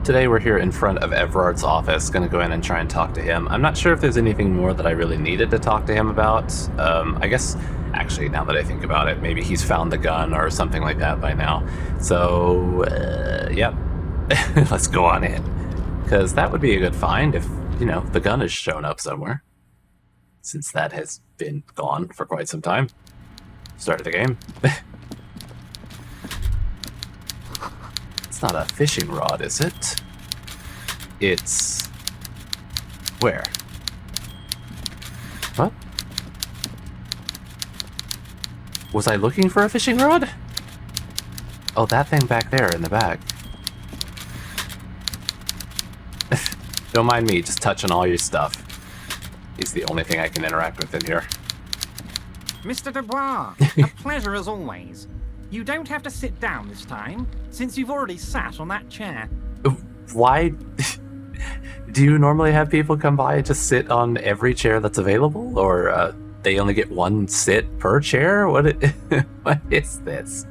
Today we're here in front of Evrart's office, gonna go in and try and talk to him. I'm not sure if there's anything more that I really needed to talk to him about. I guess, actually, now that I think about it, maybe he's found the gun or something like that by now. So, yep. Let's go on in. Because that would be a good find if, the gun has shown up somewhere. Since that has been gone for quite some time. Start of the game. It's not a fishing rod, is it? It's... where? What? Was I looking for a fishing rod? Oh, that thing back there in the bag. Don't mind me just touching all your stuff. He's the only thing I can interact with in here. Mr. Dubois, a pleasure as always. You don't have to sit down this time, since you've already sat on that chair. Why? Do you normally have people come by and just sit on every chair that's available? Or they only get one sit per chair? What is this?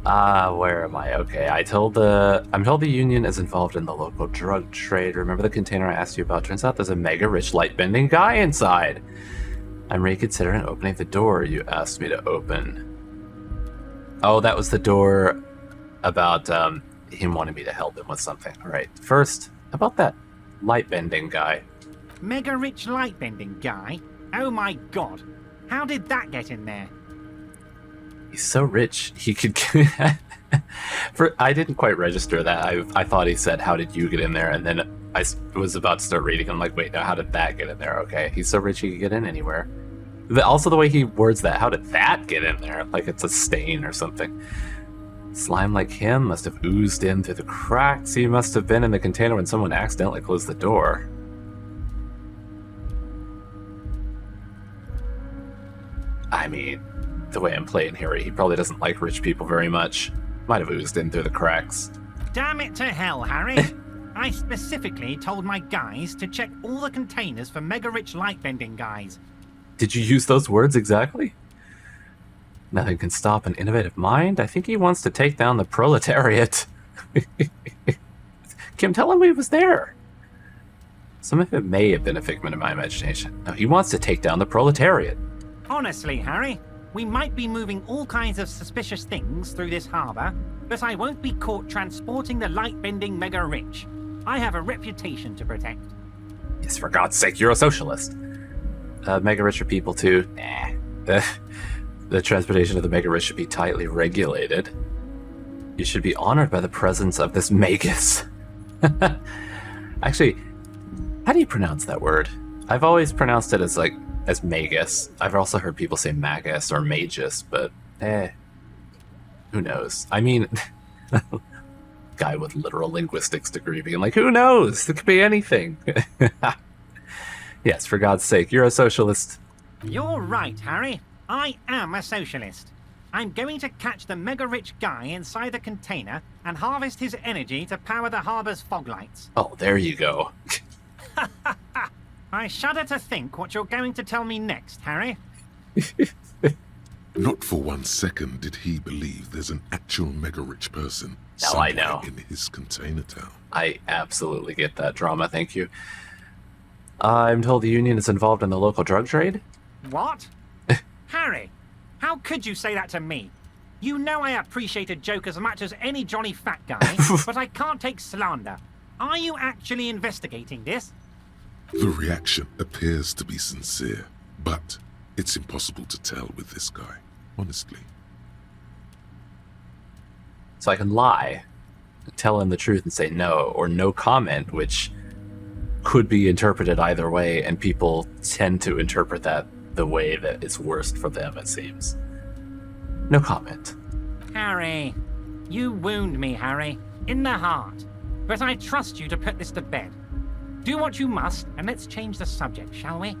Where am I? Okay, I'm told the union is involved in the local drug trade. Remember the container I asked you about? Turns out there's a mega rich light-bending guy inside. I'm reconsidering opening the door you asked me to open. Oh, that was the door about him wanting me to help him with something. All right, first, about that light-bending guy. Mega rich light bending guy? Oh my god. How did that get in there? He's so rich, he could... I didn't quite register that. I thought he said, how did you get in there? And then I was about to start reading. I'm like, wait, now how did that get in there? Okay, he's so rich he could get in anywhere. Also, the way he words that, how did that get in there? Like it's a stain or something. Slime like him must have oozed in through the cracks. He must have been in the container when someone accidentally closed the door. I mean, the way I'm playing here, he probably doesn't like rich people very much. Might have oozed in through the cracks. Damn it to hell, Harry. I specifically told my guys to check all the containers for mega rich light bending guys. Did you use those words exactly? Nothing can stop an innovative mind. I think he wants to take down the proletariat. Kim, tell him he was there. Some of it may have been a figment of my imagination. No, he wants to take down the proletariat. Honestly, Harry, we might be moving all kinds of suspicious things through this harbour, but I won't be caught transporting the light-bending mega rich. I have a reputation to protect. Yes, for God's sake, you're a socialist. Mega rich are people too. Nah. The transportation of the mega rich should be tightly regulated. You should be honored by the presence of this magus. Actually, how do you pronounce that word? I've always pronounced it as magus. I've also heard people say magus or magus, but who knows? I mean, guy with literal linguistics degree being like, who knows? It could be anything. Yes, for God's sake, you're a socialist. You're right, Harry. I am a socialist. I'm going to catch the mega-rich guy inside the container and harvest his energy to power the harbour's fog lights. Oh, there you go. I shudder to think what you're going to tell me next, Harry. Not for 1 second did he believe there's an actual mega-rich person Now I know. in his container town. I absolutely get that drama, thank you. I'm told the union is involved in the local drug trade? What? Harry, how could you say that to me? You know I appreciate a joke as much as any Johnny Fat guy, but I can't take slander. Are you actually investigating this? The reaction appears to be sincere, but it's impossible to tell with this guy, honestly. So I can lie, tell him the truth and say no, or no comment, which could be interpreted either way, and people tend to interpret that the way that it's worst for them, it seems. No comment. Harry, you wound me, Harry, in the heart. But I trust you to put this to bed. Do what you must, and let's change the subject, shall we?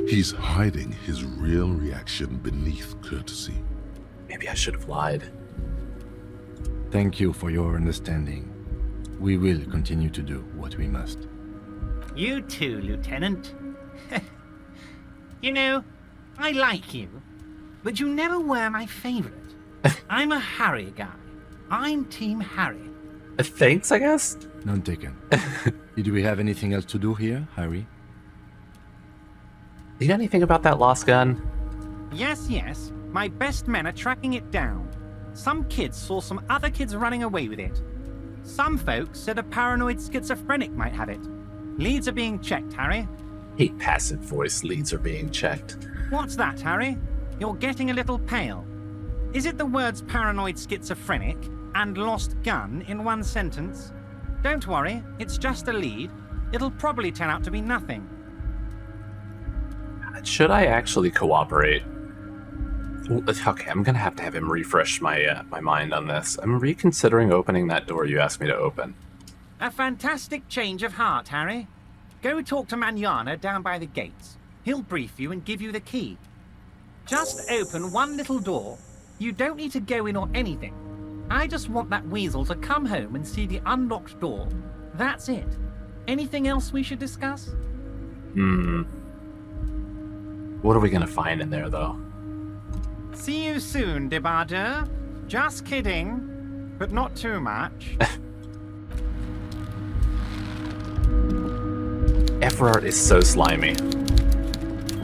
He's hiding his real reaction beneath courtesy. Maybe I should have lied. Thank you for your understanding. We will continue to do what we must. You too, Lieutenant. You know, I like you, but you never were my favorite. I'm a Harry guy. I'm Team Harry. Thanks, I guess? None taken. Do we have anything else to do here, Harry? Do you know anything about that lost gun? Yes, yes. My best men are tracking it down. Some kids saw some other kids running away with it. Some folks said a paranoid schizophrenic might have it. Leads are being checked, Harry. Hate passive voice leads are being checked. What's that, Harry? You're getting a little pale. Is it the words paranoid schizophrenic and lost gun in one sentence? Don't worry, it's just a lead. It'll probably turn out to be nothing. Should I actually cooperate? Okay, I'm gonna have to have him refresh my my mind on this. I'm reconsidering opening that door you asked me to open. A fantastic change of heart, Harry. Go talk to Manana down by the gates. He'll brief you and give you the key. Just open one little door. You don't need to go in or anything. I just want that weasel to come home and see the unlocked door. That's it. Anything else we should discuss? What are we gonna find in there, though? See you soon, Debardeur. Just kidding, but not too much. Evrart is so slimy.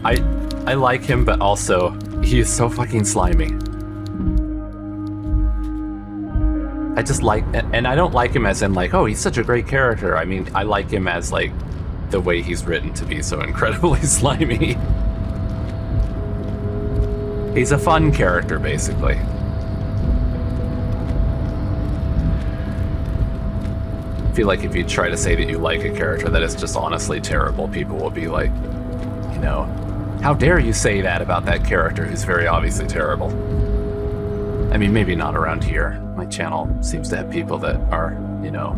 I like him, but also he is so fucking slimy. I just like, and I don't like him as in like, oh, he's such a great character. I mean, I like him as like the way he's written to be so incredibly slimy. He's a fun character, basically. I feel like if you try to say that you like a character that is just honestly terrible, people will be like, you know, how dare you say that about that character who's very obviously terrible? I mean, maybe not around here. My channel seems to have people that are, you know,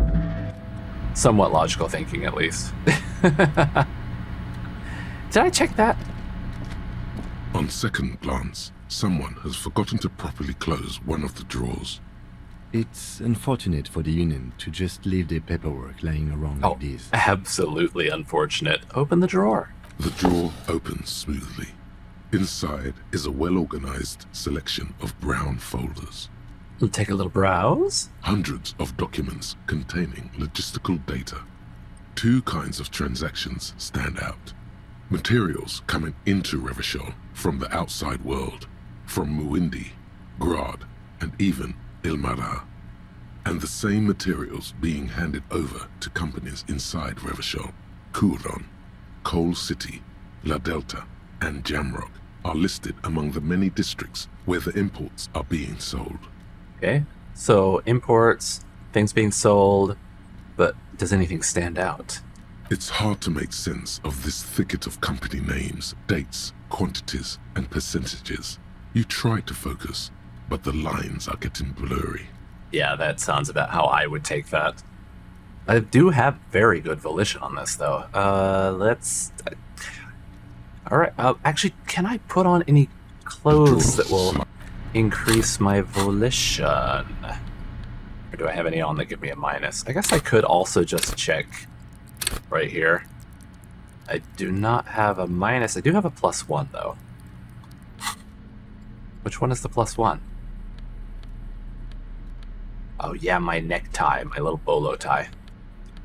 somewhat logical thinking, at least. Did I check that? On second glance, someone has forgotten to properly close one of the drawers. It's unfortunate for the Union to just leave their paperwork lying around like this. Absolutely unfortunate. Open the drawer. The drawer opens smoothly. Inside is a well-organized selection of brown folders. We'll take a little browse. Hundreds of documents containing logistical data. Two kinds of transactions stand out. Materials coming into Revachol from the outside world, from Muindi, Grad, and even Ilmara. And the same materials being handed over to companies inside Revachol, Kuron, Coal City, La Delta, and Jamrock are listed among the many districts where the imports are being sold. Okay, so imports, things being sold, but does anything stand out? It's hard to make sense of this thicket of company names, dates, quantities, and percentages. You try to focus, but the lines are getting blurry. Yeah, that sounds about how I would take that. I do have very good volition on this, though. Let's... Alright, actually, can I put on any clothes that will increase my volition? Or do I have any on that give me a minus? I guess I could also just check right here. I do not have a minus. I do have a +1, though. Which one is the +1? Oh, yeah, my necktie, my little bolo tie.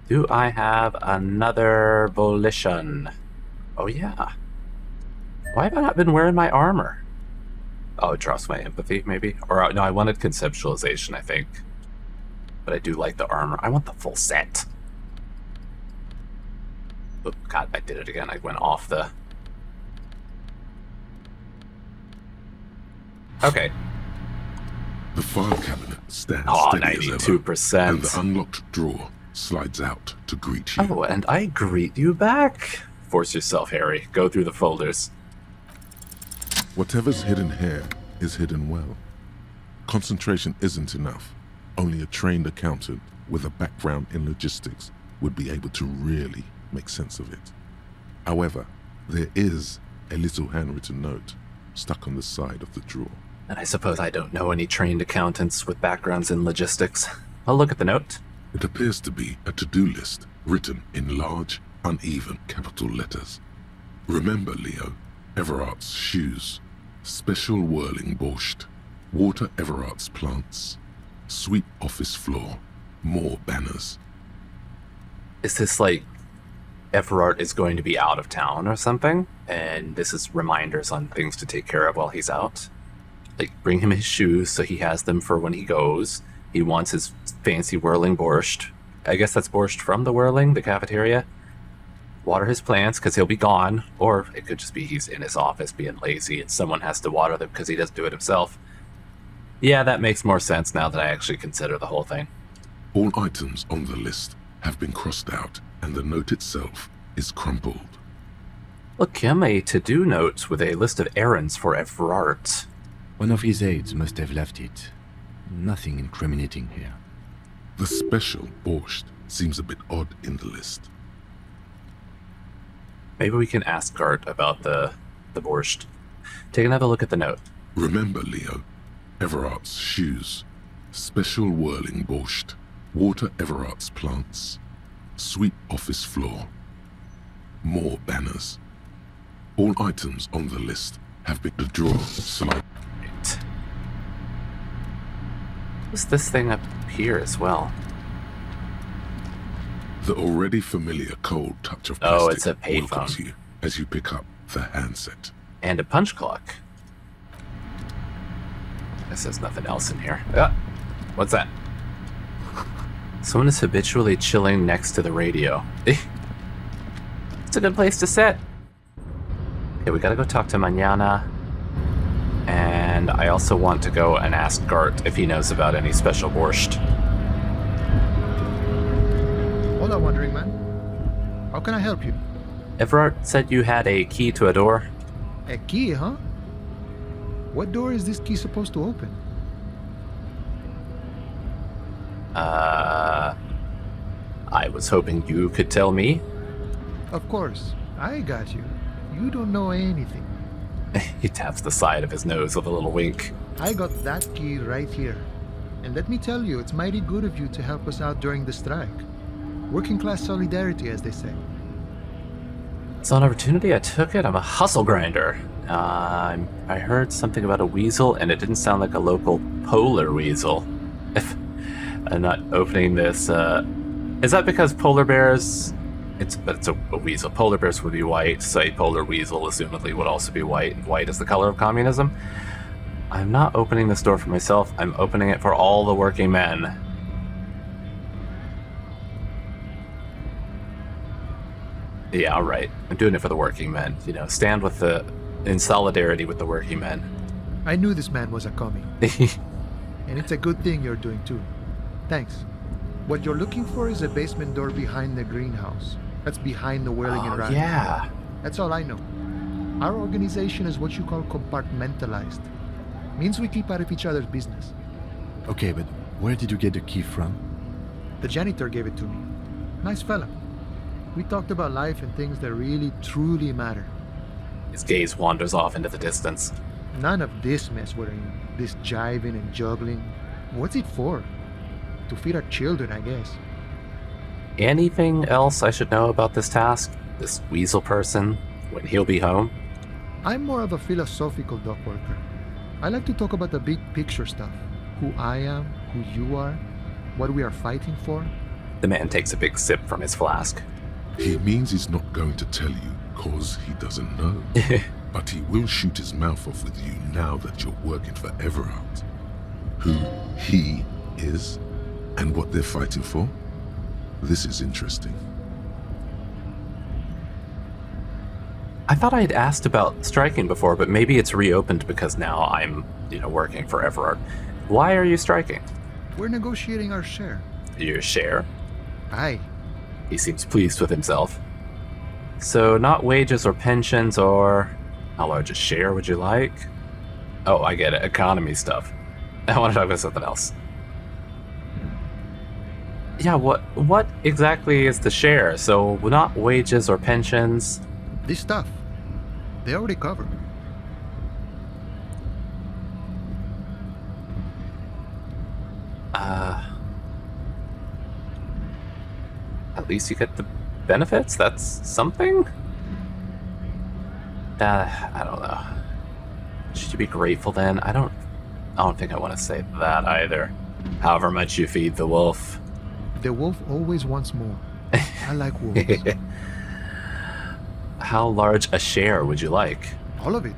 Do I have another volition? Oh, yeah. Why have I not been wearing my armor? Oh, it drops my empathy, maybe? Or, no, I wanted conceptualization, I think. But I do like the armor. I want the full set. Oh, God, I did it again. I went off the... Okay. The file cabinet stands steady 92%. as ever, and the unlocked drawer slides out to greet you. Oh, and I greet you back. Force yourself, Harry. Go through the folders. Whatever's hidden here is hidden well. Concentration isn't enough. Only a trained accountant with a background in logistics would be able to really make sense of it. However, there is a little handwritten note stuck on the side of the drawer. And I suppose I don't know any trained accountants with backgrounds in logistics. I'll look at the note. It appears to be a to-do list written in large, uneven capital letters. Remember, Leo, Evrart's shoes, special whirling borscht, water Evrart's plants, sweep office floor, More banners. Is this like Evrart is going to be out of town or something? And this is reminders on things to take care of while he's out? Like, bring him his shoes so he has them for when he goes. He wants his fancy whirling borscht. I guess that's borscht from the whirling, the cafeteria. Water his plants because he'll be gone. Or it could just be he's in his office being lazy and someone has to water them because he doesn't do it himself. Yeah, that makes more sense now that I actually consider the whole thing. All items on the list have been crossed out, and the note itself is crumpled. Look, Kim, a to-do note with a list of errands for Evrart. One of his aides must have left it. Nothing incriminating here. The special borscht seems a bit odd in the list. Maybe we can ask Gart about the borscht. Take another look at the note. Remember, Leo, Everart's shoes. Special whirling borscht. Water Everart's plants. Sweep office floor. More banners. All items on the list have been withdrawn slightly. Right. What's this thing up here as well? The already familiar cold touch of Oh, plastic it's a payphone. welcomes you as you pick up the handset. And a punch clock. Guess there's nothing else in here. Ah, what's that? Someone is habitually chilling next to the radio. It's a good place to sit. Okay, we gotta go talk to Mañana. And I also want to go and ask Gart if he knows about any special borscht. Hola, Wandering Man. How can I help you? Evrart said you had a key to a door. A key, huh? What door is this key supposed to open? I was hoping you could tell me. Of course, I got you. You don't know anything. He taps the side of his nose with a little wink. I got that key right here. And let me tell you, it's mighty good of you to help us out during the strike. Working class solidarity, as they say. Saw an opportunity, I took it. I'm a hustle grinder. I heard something about a weasel, and it didn't sound like a local polar weasel. If I'm not opening this, is that because polar bears? It's a weasel. Polar bears would be white, so a polar weasel assumedly would also be white. White is the color of communism. I'm not opening this door for myself. I'm opening it for all the working men. Yeah, right. I'm doing it for the working men. You know, stand with in solidarity with the working men. I knew this man was a commie. And it's a good thing you're doing too. Thanks. What you're looking for is a basement door behind the greenhouse. That's behind the whirling and ride. Yeah. That's all I know. Our organization is what you call compartmentalized. Means we keep out of each other's business. Okay, but where did you get the key from? The janitor gave it to me. Nice fella. We talked about life and things that really, truly matter. His gaze wanders off into the distance. None of this mess we're in. This jiving and juggling. What's it for? To feed our children, I guess. Anything else I should know about this task? This weasel person? When he'll be home? I'm more of a philosophical dock worker. I like to talk about the big picture stuff. Who I am, who you are, what we are fighting for. The man takes a big sip from his flask. He means he's not going to tell you because he doesn't know. But he will shoot his mouth off with you now that you're working for Evrart. Who he is and what they're fighting for. This is interesting. I thought I had asked about striking before, but maybe it's reopened because now I'm, working for Evrart. Why are you striking? We're negotiating our share. Your share? Aye. He seems pleased with himself. So not wages or pensions or... How large a share would you like? Oh, I get it. Economy stuff. I want to talk about something else. Yeah, what exactly is the share? So not wages or pensions. This stuff. They already covered. At least you get the benefits? That's something? I don't know. Should you be grateful then? I don't think I want to say that either. However much you feed the wolf. The wolf always wants more. I like wolves. How large a share would you like? All of it.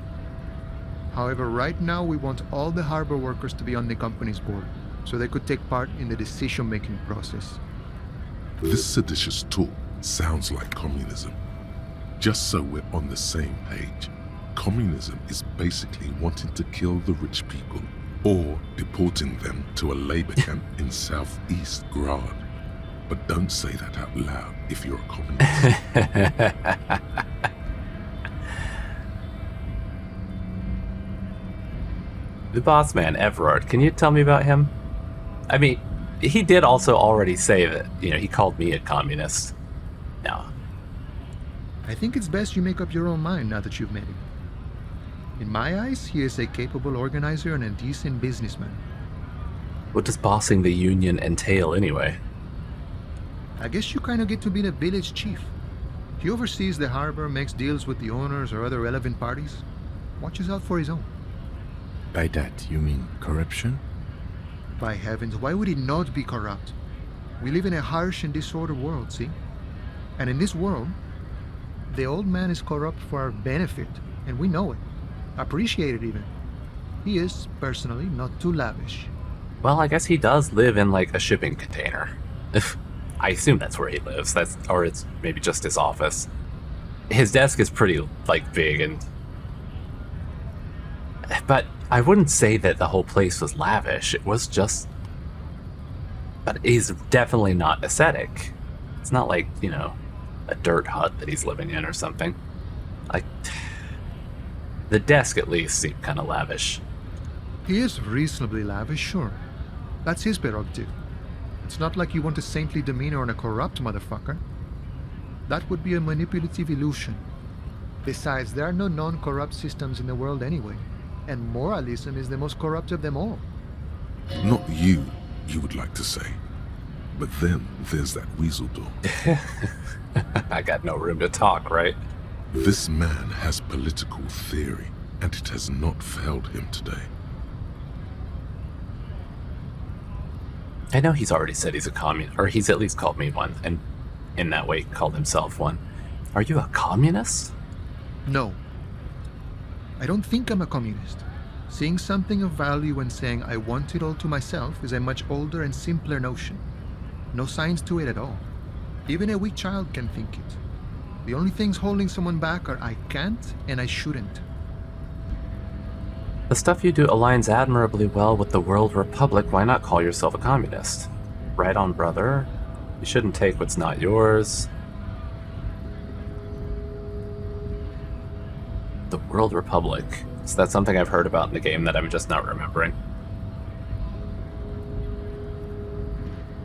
However, right now we want all the harbor workers to be on the company's board, so they could take part in the decision-making process. This seditious talk sounds like communism. Just so we're on the same page, communism is basically wanting to kill the rich people or deporting them to a labor camp in Southeast Grad. But don't say that out loud if you're a communist. The boss man, Evrart, can you tell me about him? I mean, he did also already say that, he called me a communist. No. I think it's best you make up your own mind now that you've met him. In my eyes, he is a capable organizer and a decent businessman. What does bossing the union entail anyway? I guess you kind of get to be the village chief. He oversees the harbor, makes deals with the owners or other relevant parties, watches out for his own. By that, you mean corruption? By heavens, why would he not be corrupt? We live in a harsh and disordered world, see? And in this world, the old man is corrupt for our benefit, and we know it. Appreciate it even. He is, personally, not too lavish. Well, I guess he does live in, like, a shipping container. I assume that's where he lives. Or it's maybe just his office. His desk is pretty, like, big But I wouldn't say that the whole place was lavish. It was just... But he's definitely not ascetic. It's not like, a dirt hut that he's living in or something. Like... The desk, at least, seemed kind of lavish. He is reasonably lavish, sure. That's his prerogative. It's not like you want a saintly demeanor on a corrupt motherfucker. That would be a manipulative illusion. Besides, there are no non-corrupt systems in the world anyway, and moralism is the most corrupt of them all. Not you would like to say. But then there's that weasel door. I got no room to talk, right? This man has political theory, and it has not failed him today. I know he's already said he's a communist, or he's at least called me one, and in that way called himself one. Are you a communist? No. I don't think I'm a communist. Seeing something of value and saying I want it all to myself is a much older and simpler notion. No science to it at all. Even a weak child can think it. The only things holding someone back are I can't and I shouldn't. The stuff you do aligns admirably well with the World Republic. Why not call yourself a communist? Right on, brother. You shouldn't take what's not yours. The World Republic. So that's something I've heard about in the game that I'm just not remembering.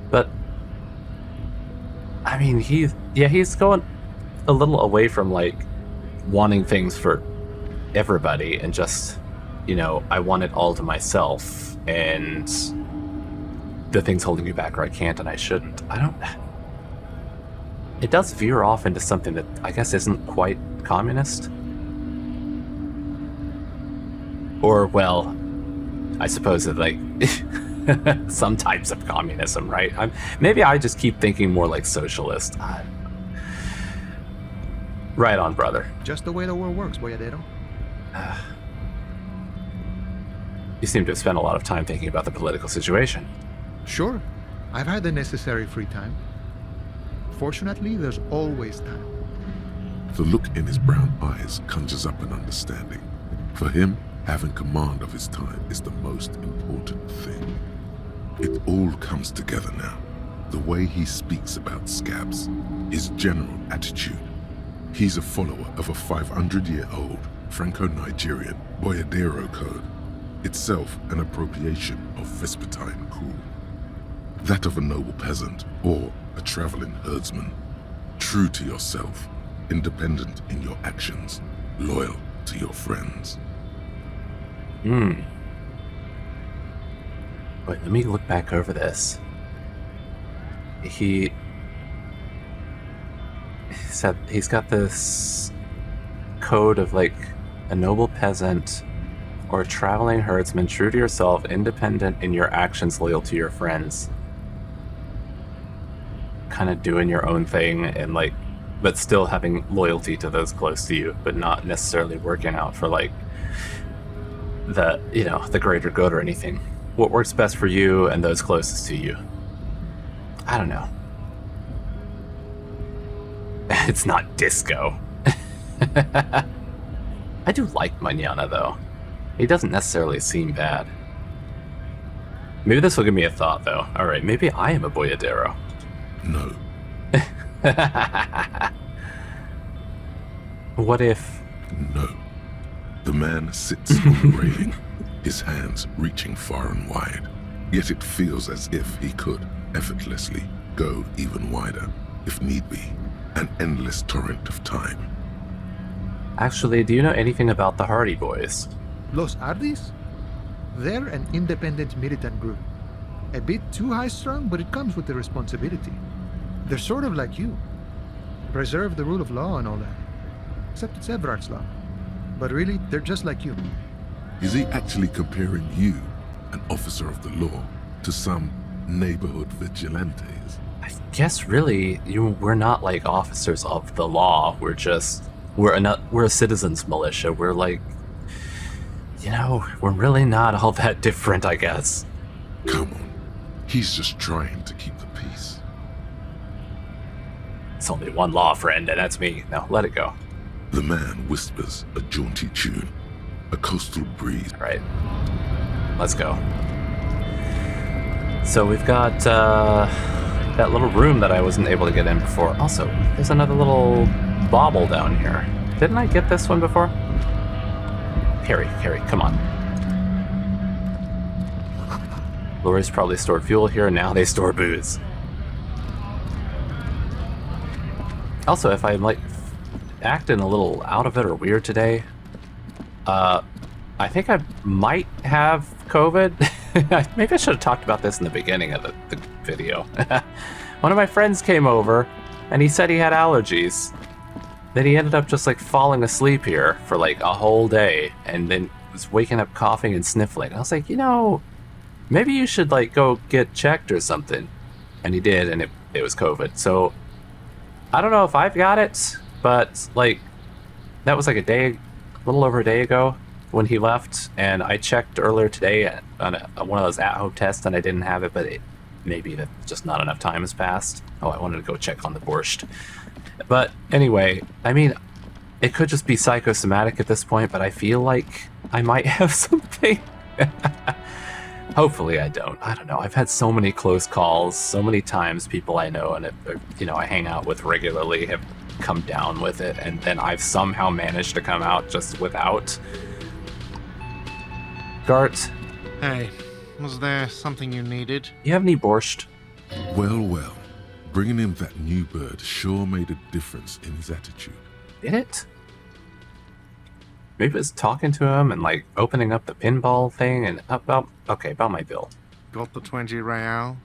But, I mean, he's going a little away from, like, wanting things for everybody and just, I want it all to myself, and the things holding me back, or I can't and I shouldn't. It does veer off into something that I guess isn't quite communist. Or, well, I suppose that, like, some types of communism, right? Maybe I just keep thinking more like socialist. Right on, brother. Just the way the world works, boyadero. You seem to have spent a lot of time thinking about the political situation. Sure. I've had the necessary free time. Fortunately, there's always time. The look in his brown eyes conjures up an understanding. For him, having command of his time is the most important thing. It all comes together now. The way he speaks about scabs, his general attitude. He's a follower of a 500-year-old Franco-Nigerian boyadero code, itself an appropriation of Vespertine cool. That of a noble peasant or a traveling herdsman. True to yourself, independent in your actions, loyal to your friends. Wait, let me look back over this. He said he's got this code of, like, a noble peasant or a traveling herdsman, true to yourself, independent in your actions, loyal to your friends. kind of doing your own thing and like, but still having loyalty to those close to you, but not necessarily working out for like the, you know, the greater good or anything. What works best for you and those closest to you. I don't know. It's not disco. I do like Mañana though. He doesn't necessarily seem bad. Maybe this will give me a thought though. Alright, maybe I am a boyadero. No. What if... No. The man sits on the railing, his hands reaching far and wide. Yet it feels as if he could effortlessly go even wider, if need be. An endless torrent of time. Actually, do you know anything about the Hardy Boys? Los Ardis? They're an independent militant group. A bit too high-strung, but it comes with the responsibility. They're sort of like you. Preserve the rule of law and all that. Except it's Evrart's law. But really, they're just like you. Is he actually comparing you, an officer of the law, to some neighborhood vigilantes? I guess really, we're not like officers of the law. We're just... We're a citizens militia. We're like... You know, we're really not all that different, I guess. Come on. He's just trying to keep the peace. It's only one law, friend, and that's me. Now, let it go. The man whispers a jaunty tune, a coastal breeze. All right. Let's go. So we've got that little room that I wasn't able to get in before. Also, there's another little bauble down here. Didn't I get this one before? Harry, come on. Lori's probably stored fuel here, and now they store booze. Also, if I'm like acting a little out of it or weird today, I think I might have COVID. Maybe I should have talked about this in the beginning of the video. One of my friends came over, and he said he had allergies. Then he ended up just like falling asleep here for like a whole day, and then was waking up coughing and sniffling. I was like, you know, maybe you should like go get checked or something. And he did, and it was COVID. So I don't know if I've got it, but like that was like a little over a day ago when he left, and I checked earlier today on one of those at-home tests, and I didn't have it, but maybe that just not enough time has passed. Oh, I wanted to go check on the borscht. But anyway, I mean, it could just be psychosomatic at this point, but I feel like I might have something. Hopefully I don't. I don't know. I've had so many close calls, so many times people I know and I hang out with regularly have come down with it, and then I've somehow managed to come out just without. Gart. Hey, was there something you needed? You have any borscht? Well. Bringing him that new bird sure made a difference in his attitude. Did it? Maybe it was talking to him and like opening up the pinball thing and about my bill. Got the 20 real?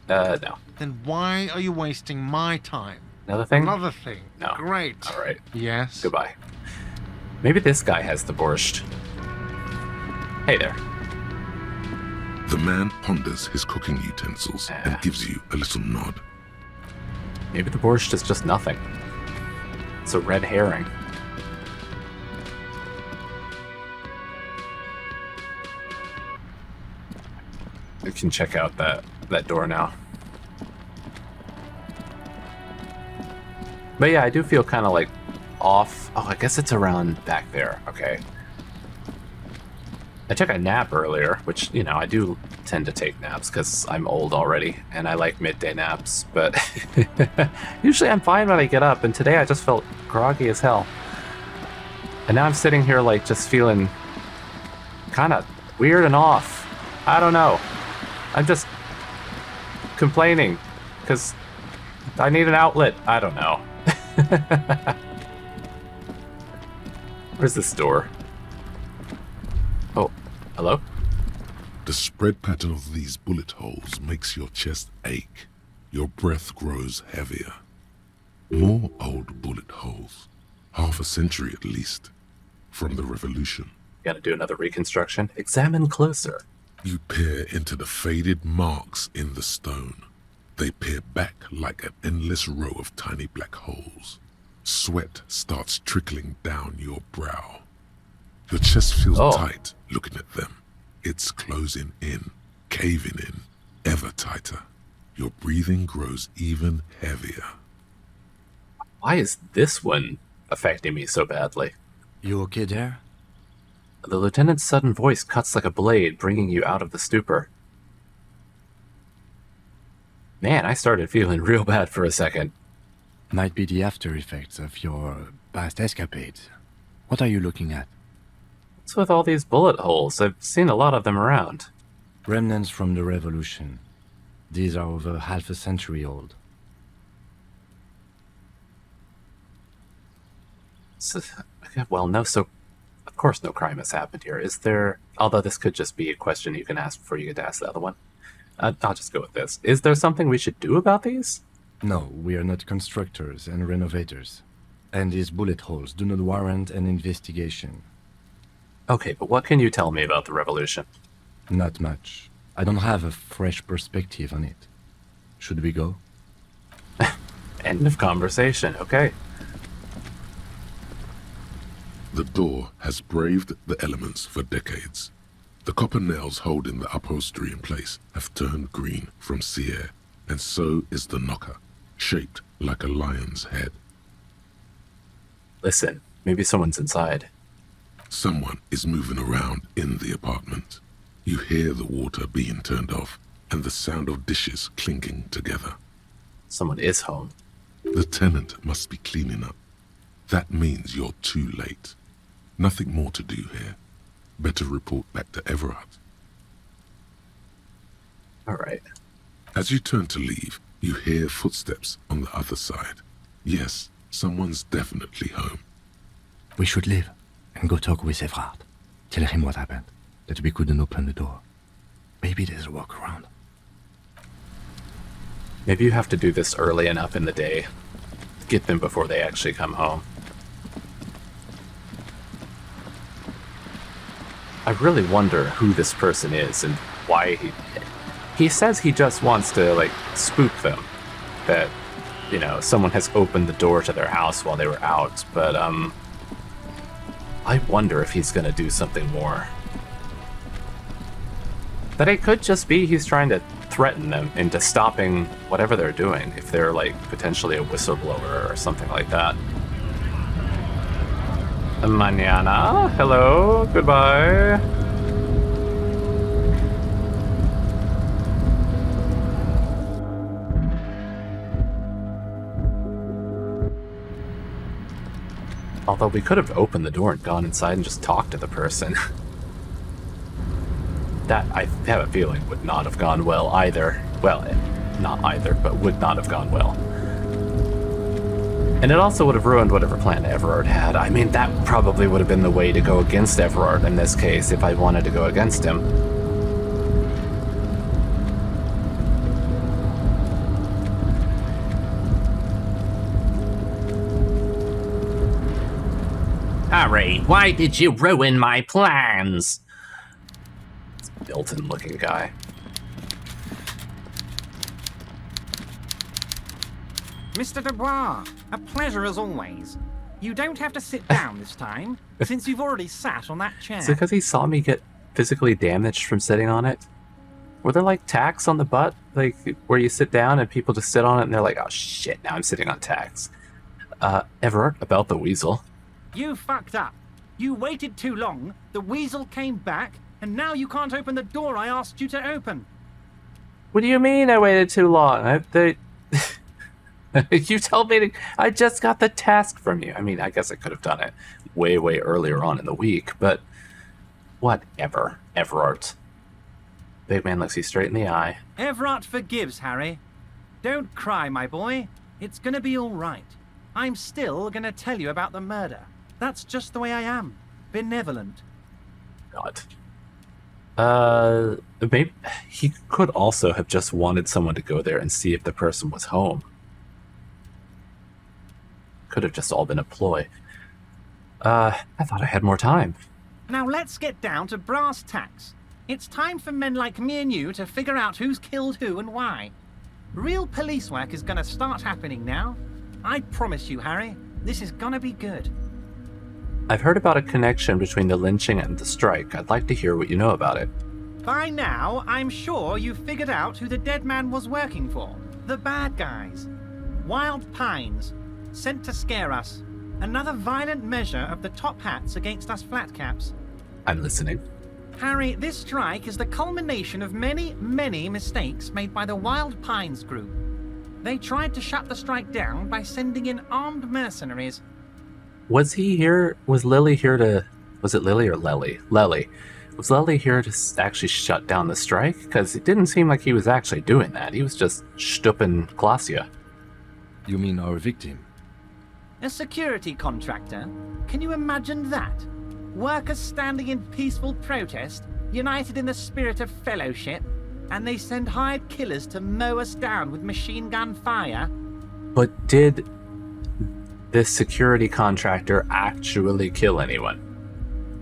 No. Then why are you wasting my time? Another thing? Another thing. No. Great. All right. Yes? Goodbye. Maybe this guy has the borscht. Hey there. The man ponders his cooking utensils and gives you a little nod. Maybe the borscht is just nothing. It's a red herring. We can check out that door now. But yeah, I do feel kind of like off. Oh, I guess it's around back there. Okay. I took a nap earlier, which, you know, I do tend to take naps because I'm old already and I like midday naps, but usually I'm fine when I get up, and today I just felt groggy as hell. And now I'm sitting here like just feeling kind of weird and off. I don't know. I'm just complaining because I need an outlet. I don't know. Where's this door? Oh, hello? The spread pattern of these bullet holes makes your chest ache. Your breath grows heavier. More old bullet holes. Half a century at least. From the revolution. Gotta do another reconstruction. Examine closer. You peer into the faded marks in the stone. They peer back like an endless row of tiny black holes. Sweat starts trickling down your brow. Your chest feels tight looking at them. It's closing in, caving in, ever tighter. Your breathing grows even heavier. Why is this one affecting me so badly? You okay there? The lieutenant's sudden voice cuts like a blade, bringing you out of the stupor. Man, I started feeling real bad for a second. Might be the after effects of your past escapades. What are you looking at? What's with all these bullet holes? I've seen a lot of them around. Remnants from the revolution. These are over half a century old. So, well, of course no crime has happened here. Is there, although this could just be a question you can ask before you get to ask the other one. I'll just go with this. Is there something we should do about these? No, we are not constructors and renovators. And these bullet holes do not warrant an investigation. Okay, but what can you tell me about the revolution? Not much. I don't have a fresh perspective on it. Should we go? End of conversation, okay. The door has braved the elements for decades. The copper nails holding the upholstery in place have turned green from sea air, and so is the knocker, shaped like a lion's head. Listen, maybe someone's inside. Someone is moving around in the apartment. You hear the water being turned off and the sound of dishes clinking together. Someone is home. The tenant must be cleaning up. That means you're too late. Nothing more to do here. Better report back to Evrart. All right. As you turn to leave, you hear footsteps on the other side. Yes, someone's definitely home. We should leave and go talk with Evrart. Tell him what happened, that we couldn't open the door. Maybe there's a workaround. Maybe you have to do this early enough in the day. Get them before they actually come home. I really wonder who this person is and why he says he just wants to, like, spook them. That, you know, someone has opened the door to their house while they were out, but, I wonder if he's gonna do something more. But it could just be he's trying to threaten them into stopping whatever they're doing, if they're, like, potentially a whistleblower or something like that. Mañana? Hello? Goodbye? Although we could have opened the door and gone inside and just talked to the person. That, I have a feeling, would not have gone well either. Well, not either, but would not have gone well. And it also would have ruined whatever plan Evrart had. I mean, that probably would have been the way to go against Evrart in this case, if I wanted to go against him. Harry, why did you ruin my plans? It's a built-in-looking guy. Mr. Dubois, a pleasure as always. You don't have to sit down this time, since you've already sat on that chair. Is it because he saw me get physically damaged from sitting on it? Were there, like, tacks on the butt? Like, where you sit down and people just sit on it and they're like, oh shit, now I'm sitting on tacks. Evrart, about the weasel. You fucked up. You waited too long, the weasel came back, and now you can't open the door I asked you to open. What do you mean I waited too long? You told me to... I just got the task from you. I mean, I guess I could have done it way, way earlier on in the week, but... Whatever, Evrart. Big man looks you straight in the eye. Evrart forgives, Harry. Don't cry, my boy. It's gonna be all right. I'm still gonna tell you about the murder. That's just the way I am. Benevolent. God. Maybe he could also have just wanted someone to go there and see if the person was home. Could have just all been a ploy. I thought I had more time. Now let's get down to brass tacks. It's time for men like me and you to figure out who's killed who and why. Real police work is gonna start happening now. I promise you, Harry, this is gonna be good. I've heard about a connection between the lynching and the strike. I'd like to hear what you know about it. By now, I'm sure you've figured out who the dead man was working for. The bad guys. Wild Pines. Sent to scare us. Another violent measure of the top hats against us flatcaps. I'm listening. Harry, this strike is the culmination of many, many mistakes made by the Wild Pines group. They tried to shut the strike down by sending in armed mercenaries. Was he here? Was Lily here to... Was it Lily or Lely? Lely. Was Lely here to actually shut down the strike? Because it didn't seem like he was actually doing that. He was just stupping Glacia. You mean our victim? A security contractor? Can you imagine that? Workers standing in peaceful protest, united in the spirit of fellowship, and they send hired killers to mow us down with machine gun fire? But did this security contractor actually kill anyone?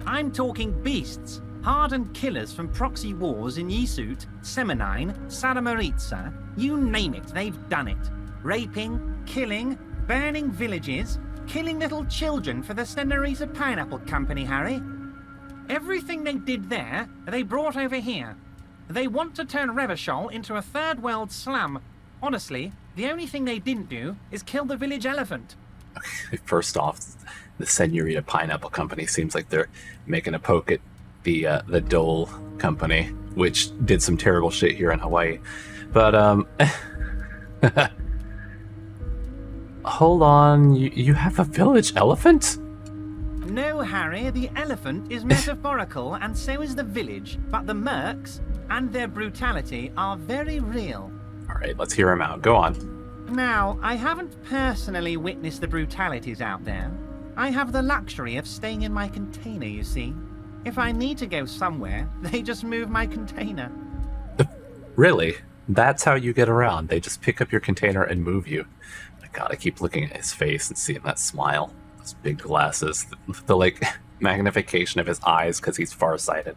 I'm talking beasts. Hardened killers from proxy wars in Yisut, Semenine, Saramaritsa, you name it, they've done it. Raping, killing, burning villages, killing little children for the Senorita Pineapple Company, Harry. Everything they did there, they brought over here. They want to turn Revachol into a third world slum. Honestly, the only thing they didn't do is kill the village elephant. Okay, first off, the Senorita Pineapple Company seems like they're making a poke at the Dole Company, which did some terrible shit here in Hawaii. But, hold on, you have a village elephant? No, Harry, the elephant is metaphorical and so is the village, but the mercs and their brutality are very real. Alright, let's hear him out. Go on. Now, I haven't personally witnessed the brutalities out there. I have the luxury of staying in my container, you see. If I need to go somewhere, they just move my container. Really? That's how you get around? They just pick up your container and move you? My god, I keep looking at his face and seeing that smile. Those big glasses. The like, magnification of his eyes because he's farsighted.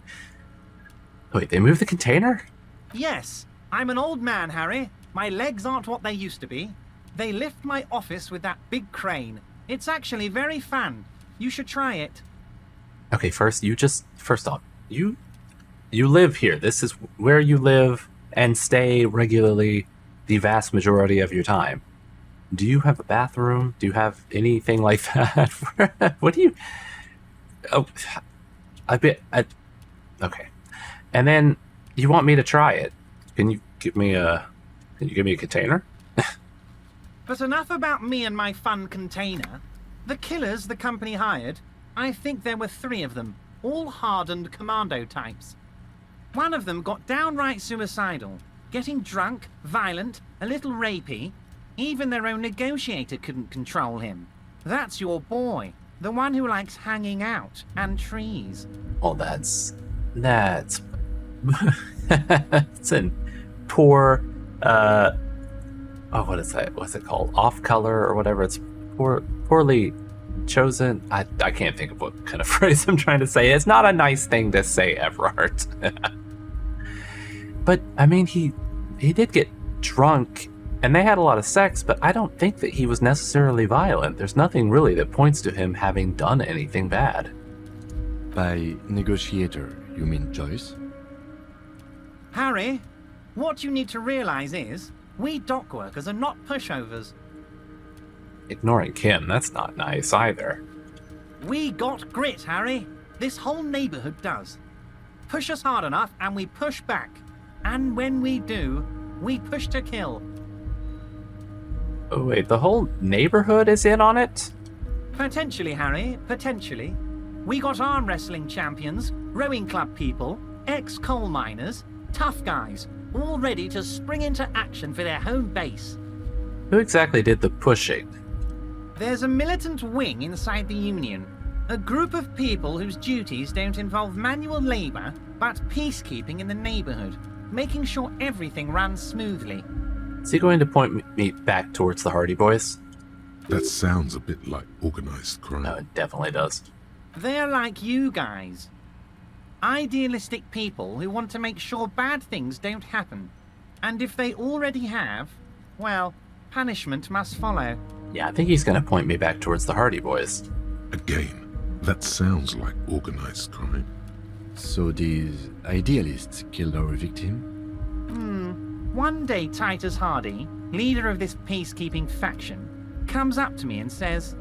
Wait, they move the container? Yes, I'm an old man, Harry. My legs aren't what they used to be. They lift my office with that big crane. It's actually very fun. You should try it. Okay, first off, you live here. This is where you live and stay regularly the vast majority of your time. Do you have a bathroom? Do you have anything like that? What do you... Oh, okay. And then you want me to try it. Can you give me a container? But enough about me and my fun container. The killers the company hired, I think there were 3 of them, all hardened commando types. One of them got downright suicidal, getting drunk, violent, a little rapey. Even their own negotiator couldn't control him. That's your boy, the one who likes hanging out and trees. Oh, that's it's an poor what is that? What's it called? Off color or whatever. It's poorly chosen. I can't think of what kind of phrase I'm trying to say. It's not a nice thing to say, Evrart. But I mean, he did get drunk and they had a lot of sex, but I don't think that he was necessarily violent. There's nothing really that points to him having done anything bad. By negotiator, you mean Joyce? Harry, what you need to realize is, we dock workers are not pushovers. Ignoring Kim, that's not nice either. We got grit, Harry. This whole neighborhood does. Push us hard enough and we push back. And when we do, we push to kill. Oh wait, the whole neighborhood is in on it? Potentially, Harry, potentially. We got arm wrestling champions, rowing club people, ex-coal miners, tough guys, all ready to spring into action for their home base. Who exactly did the pushing? There's a militant wing inside the Union. A group of people whose duties don't involve manual labor, but peacekeeping in the neighborhood, making sure everything runs smoothly. Is he going to point me back towards the Hardy Boys? That sounds a bit like organized crime. No, it definitely does. They're like you guys. Idealistic people who want to make sure bad things don't happen. And if they already have, Well, punishment must follow. Yeah, I think he's going to point me back towards the Hardy Boys. Again, that sounds like organized crime. So these idealists killed our victim? One day Titus Hardy, leader of this peacekeeping faction, comes up to me and says,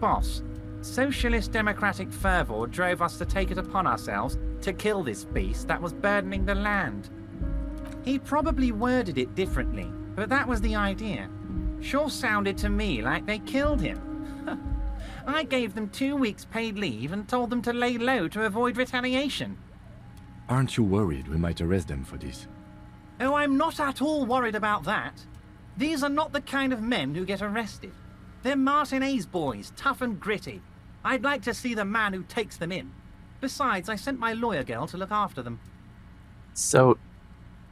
"Boss, socialist democratic fervor drove us to take it upon ourselves to kill this beast that was burdening the land." He probably worded it differently, but that was the idea. Sure sounded to me like they killed him. I gave them 2 weeks paid leave and told them to lay low to avoid retaliation. Aren't you worried we might arrest them for this? Oh, I'm not at all worried about that. These are not the kind of men who get arrested. They're Martinez boys, tough and gritty. I'd like to see the man who takes them in. Besides, I sent my lawyer girl to look after them. So,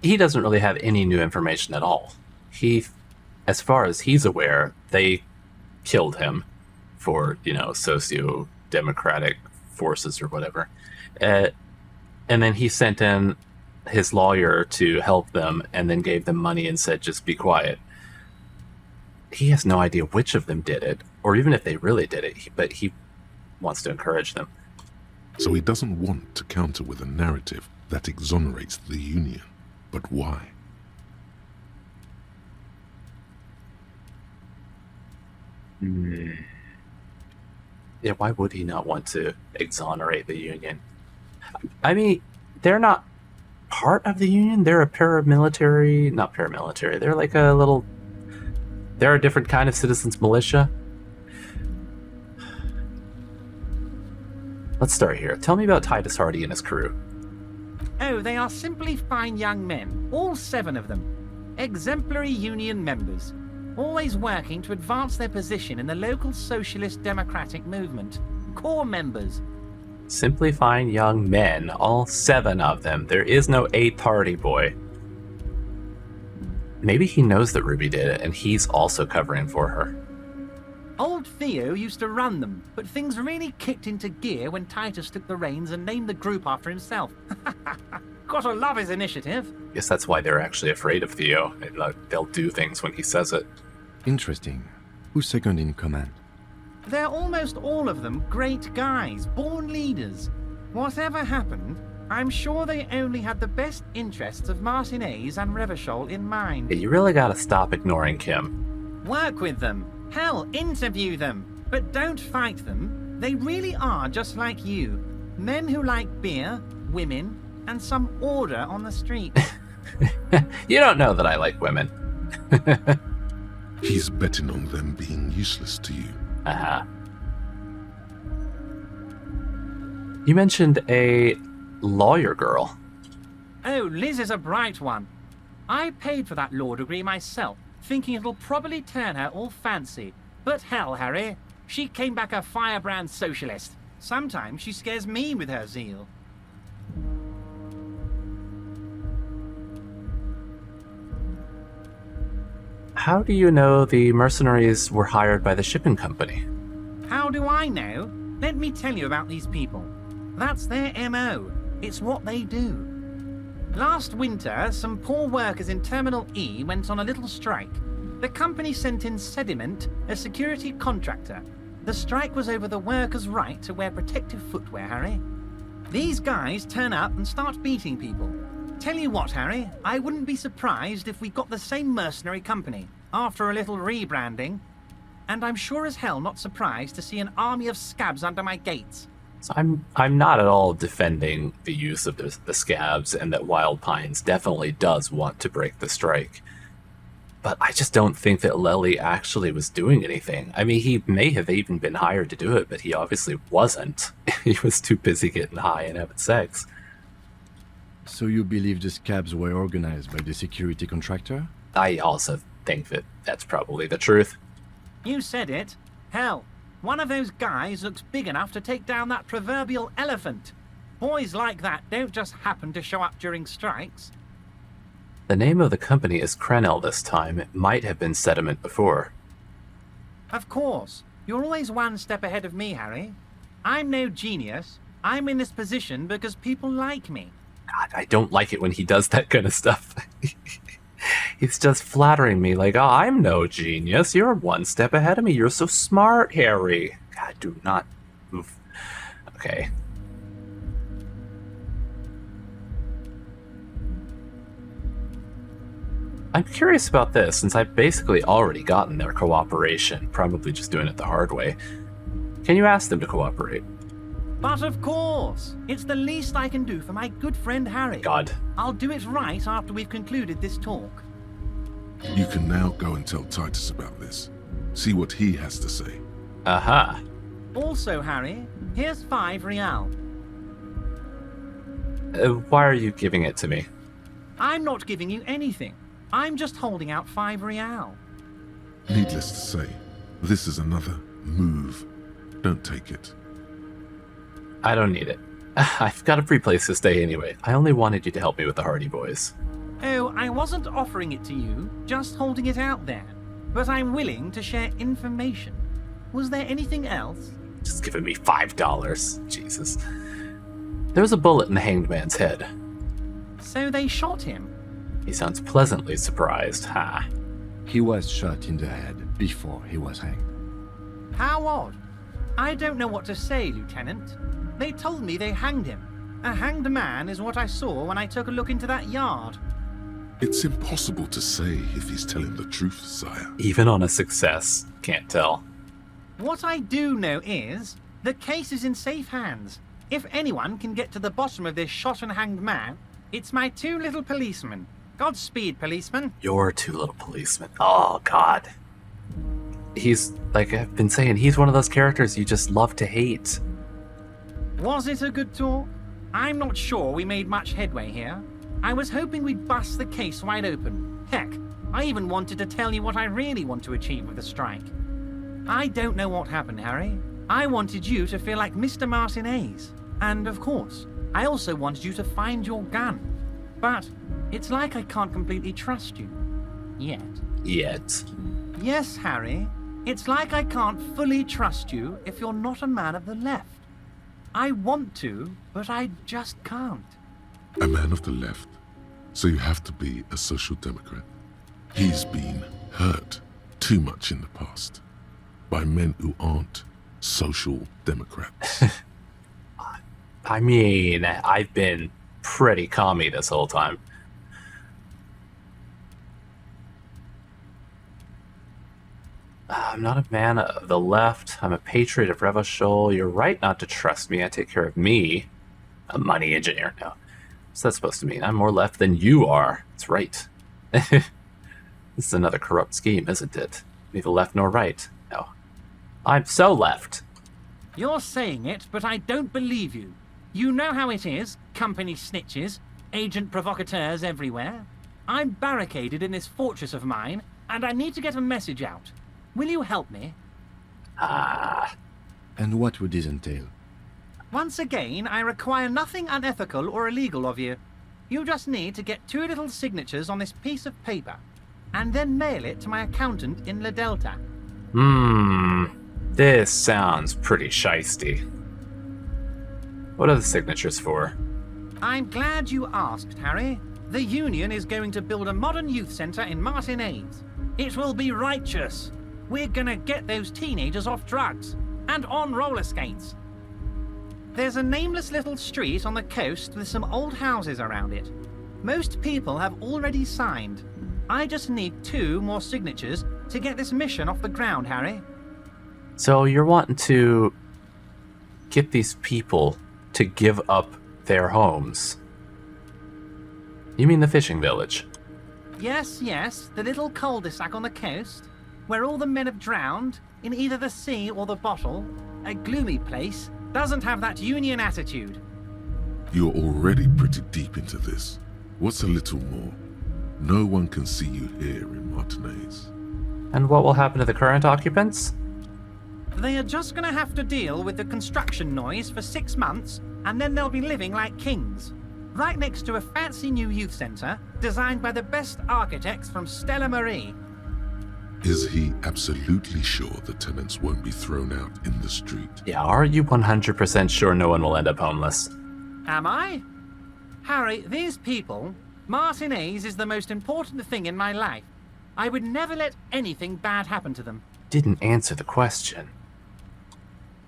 he doesn't really have any new information at all. As far as he's aware, they killed him for, socio-democratic forces or whatever. And then he sent in his lawyer to help them and then gave them money and said, just be quiet. He has no idea which of them did it, or even if they really did it, but he wants to encourage them. So he doesn't want to counter with a narrative that exonerates the Union. But why? Yeah, why would he not want to exonerate the Union? I mean, they're not part of the Union. They're a paramilitary, not paramilitary. They're like they're a different kind of citizens militia. Let's start here. Tell me about Titus Hardy and his crew. Oh, they are simply fine young men, all 7 of them. Exemplary Union members, always working to advance their position in the local socialist democratic movement. Core members. Simply fine young men, all 7 of them. There is no 8th Hardy boy. Maybe he knows that Ruby did it, and he's also covering for her. Old Theo used to run them, but things really kicked into gear when Titus took the reins and named the group after himself. Gotta love his initiative. Guess that's why they're actually afraid of Theo. They'll do things when he says it. Interesting. Who's second in command? They're almost all of them great guys, born leaders. Whatever happened, I'm sure they only had the best interests of Martinez and Revachol in mind. Yeah, you really gotta stop ignoring Kim. Work with them. Hell, interview them. But don't fight them. They really are just like you. Men who like beer, women, and some order on the street. You don't know that I like women. He's betting on them being useless to you. Uh-huh. You mentioned a lawyer girl. Oh, Liz is a bright one. I paid for that law degree myself, thinking it'll probably turn her all fancy. But hell, Harry, she came back a firebrand socialist. Sometimes she scares me with her zeal. How do you know the mercenaries were hired by the shipping company? How do I know? Let me tell you about these people. That's their MO. It's what they do. Last winter, some poor workers in Terminal E went on a little strike. The company sent in Sediment, a security contractor. The strike was over the workers' right to wear protective footwear, Harry. These guys turn up and start beating people. Tell you what, Harry, I wouldn't be surprised if we got the same mercenary company after a little rebranding. And I'm sure as hell not surprised to see an army of scabs under my gates. So I'm not at all defending the use of the scabs, and that Wild Pines definitely does want to break the strike. But I just don't think that Lely actually was doing anything. I mean, he may have even been hired to do it, but he obviously wasn't. He was too busy getting high and having sex. So you believe the scabs were organized by the security contractor? I also think that that's probably the truth. You said it. Hell, one of those guys looks big enough to take down that proverbial elephant. Boys like that don't just happen to show up during strikes. The name of the company is Crenel this time. It might have been Sediment before. Of course. You're always one step ahead of me, Harry. I'm no genius. I'm in this position because people like me. God, I don't like it when he does that kind of stuff. He's just flattering me like, oh, I'm no genius. You're one step ahead of me. You're so smart, Harry. God, do not move. Okay. I'm curious about this, since I've basically already gotten their cooperation, probably just doing it the hard way. Can you ask them to cooperate? But of course, it's the least I can do for my good friend Harry. God. I'll do it right after we've concluded this talk. You can now go and tell Titus about this. See what he has to say. Aha. Also, Harry, here's 5 real. Why are you giving it to me? I'm not giving you anything. I'm just holding out 5 real. Needless to say, this is another move. Don't take it. I don't need it. I've got a free place to stay anyway. I only wanted you to help me with the Hardy Boys. Oh, I wasn't offering it to you, just holding it out there. But I'm willing to share information. Was there anything else? Just giving me $5. Jesus. There was a bullet in the hanged man's head. So they shot him? He sounds pleasantly surprised. Ha. He was shot in the head before he was hanged. How odd. I don't know what to say, Lieutenant. They told me they hanged him. A hanged man is what I saw when I took a look into that yard. It's impossible to say if he's telling the truth, sire. Even on a success. Can't tell. What I do know is, the case is in safe hands. If anyone can get to the bottom of this shot and hanged man, it's my 2 little policemen. Godspeed, policeman. Your 2 little policemen. Oh, God. He's, like I've been saying, he's one of those characters you just love to hate. Was it a good talk? I'm not sure we made much headway here. I was hoping we'd bust the case wide open. Heck, I even wanted to tell you what I really want to achieve with the strike. I don't know what happened, Harry. I wanted you to feel like Mr. Martinez. And of course, I also wanted you to find your gun. But it's like I can't completely trust you. Yet. Yes, Harry. It's like I can't fully trust you if you're not a man of the left. I want to, but I just can't. A man of the left, so you have to be a social democrat. He's been hurt too much in the past by men who aren't social democrats. I mean, I've been pretty commie this whole time. I'm not a man of the left. I'm a patriot of Revachol. You're right not to trust me. I take care of me. A money engineer. No. What's that supposed to mean? I'm more left than you are. That's right. This is another corrupt scheme, isn't it? Neither left nor right. No. I'm so left. You're saying it, but I don't believe you. You know how it is. Company snitches. Agent provocateurs everywhere. I'm barricaded in this fortress of mine, and I need to get a message out. Will you help me? And what would this entail? Once again, I require nothing unethical or illegal of you. You just need to get 2 little signatures on this piece of paper, and then mail it to my accountant in La Delta. This sounds pretty shisty. What are the signatures for? I'm glad you asked, Harry. The Union is going to build a modern youth centre in Martinez. It will be righteous. We're gonna get those teenagers off drugs and on roller skates. There's a nameless little street on the coast with some old houses around it. Most people have already signed. I just need 2 more signatures to get this mission off the ground, Harry. So you're wanting to get these people to give up their homes. You mean the fishing village? Yes, the little cul-de-sac on the coast, where all the men have drowned, in either the sea or the bottle. A gloomy place, doesn't have that Union attitude. You're already pretty deep into this. What's a little more? No one can see you here in Martinez. And what will happen to the current occupants? They are just gonna have to deal with the construction noise for 6 months, and then they'll be living like kings. Right next to a fancy new youth centre, designed by the best architects from Stella Marie. Is he absolutely sure the tenants won't be thrown out in the street? Yeah, are you 100% sure no one will end up homeless? Am I? Harry, these people, Martinez is the most important thing in my life. I would never let anything bad happen to them. Didn't answer the question.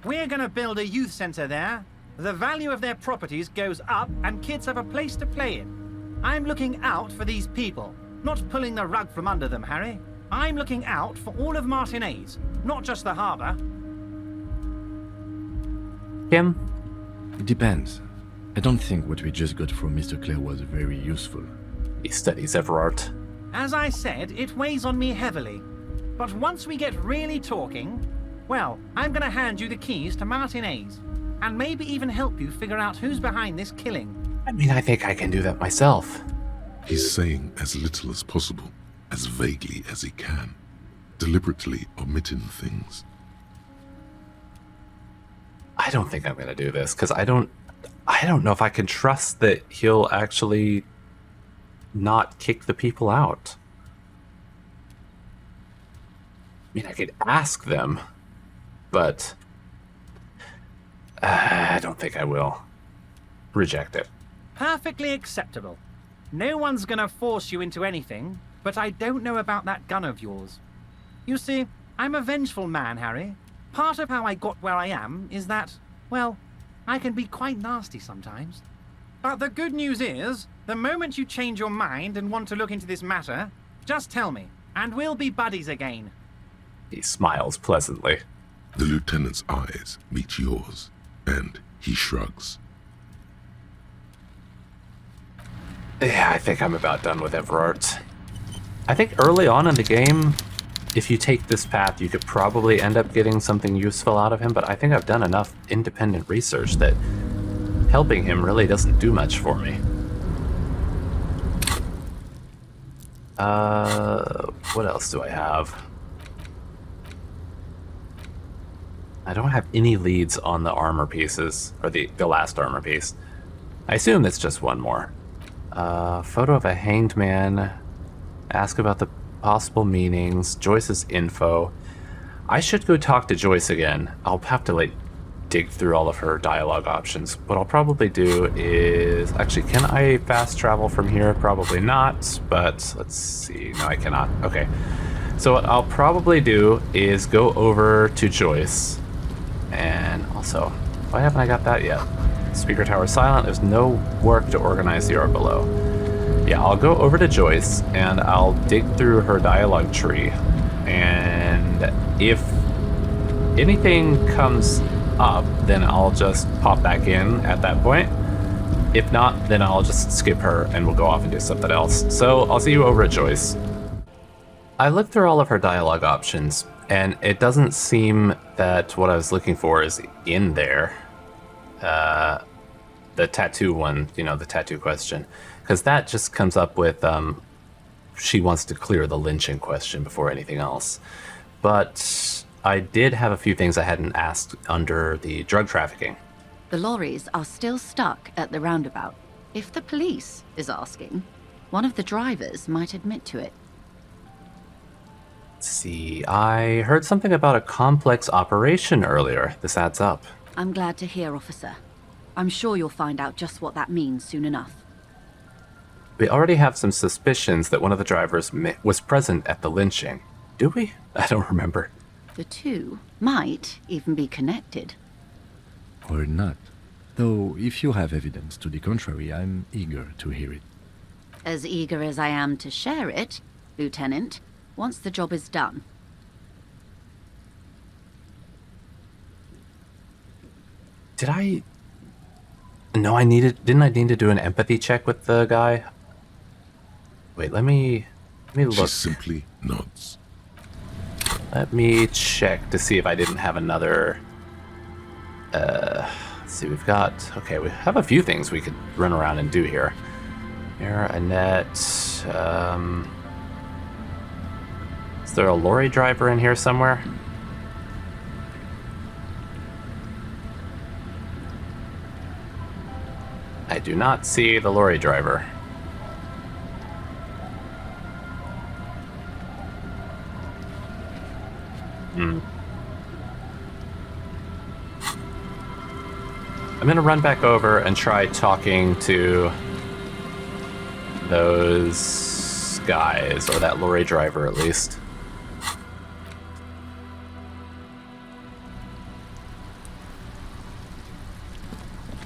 We're gonna build a youth center there. The value of their properties goes up and kids have a place to play in. I'm looking out for these people, not pulling the rug from under them, Harry. I'm looking out for all of Martinez, not just the harbor. Kim? It depends. I don't think what we just got from Mr. Clare was very useful. He studies Evrart. As I said, it weighs on me heavily. But once we get really talking, well, I'm gonna hand you the keys to Martinez. And maybe even help you figure out who's behind this killing. I mean, I think I can do that myself. He's saying as little as possible, as vaguely as he can, deliberately omitting things. I don't think I'm going to do this, because I don't know if I can trust that he'll actually not kick the people out. I mean, I could ask them, but I don't think I will. Reject it. Perfectly acceptable. No one's gonna force you into anything, but I don't know about that gun of yours. You see, I'm a vengeful man, Harry. Part of how I got where I am is that, well, I can be quite nasty sometimes. But the good news is, the moment you change your mind and want to look into this matter, just tell me, and we'll be buddies again. He smiles pleasantly. The lieutenant's eyes meet yours, and he shrugs. Yeah, I think I'm about done with Evrart. I think early on in the game, if you take this path, you could probably end up getting something useful out of him, but I think I've done enough independent research that helping him really doesn't do much for me. What else do I have? I don't have any leads on the armor pieces, or the last armor piece. I assume it's just one more. Photo of a hanged man. Ask about the possible meanings. Joyce's info. I should go talk to Joyce again. I'll have to, dig through all of her dialogue options. What I'll probably do is... Actually, can I fast travel from here? Probably not, but let's see. No, I cannot. Okay. So what I'll probably do is go over to Joyce. And also, why haven't I got that yet? Speaker tower silent. There's no work to organize the art below. Yeah, I'll go over to Joyce and I'll dig through her dialogue tree. And if anything comes up, then I'll just pop back in at that point. If not, then I'll just skip her and we'll go off and do something else. So I'll see you over at Joyce. I looked through all of her dialogue options and it doesn't seem that what I was looking for is in there. The tattoo one, the tattoo question. Because that just comes up with, she wants to clear the lynching question before anything else. But I did have a few things I hadn't asked under the drug trafficking. The lorries are still stuck at the roundabout. If the police is asking, one of the drivers might admit to it. Let's see, I heard something about a complex operation earlier. This adds up. I'm glad to hear, officer. I'm sure you'll find out just what that means soon enough. We already have some suspicions that one of the drivers was present at the lynching. Do we? I don't remember. The two might even be connected. Or not. Though, if you have evidence to the contrary, I'm eager to hear it. As eager as I am to share it, Lieutenant, once the job is done. Did I... No, didn't I need to do an empathy check with the guy? Wait, let me look. She simply nods. Let me check to see if I didn't have another... let's see, we have a few things we could run around and do here. Here, Annette, is there a lorry driver in here somewhere? I do not see the lorry driver. I'm gonna run back over and try talking to those guys, or that lorry driver at least.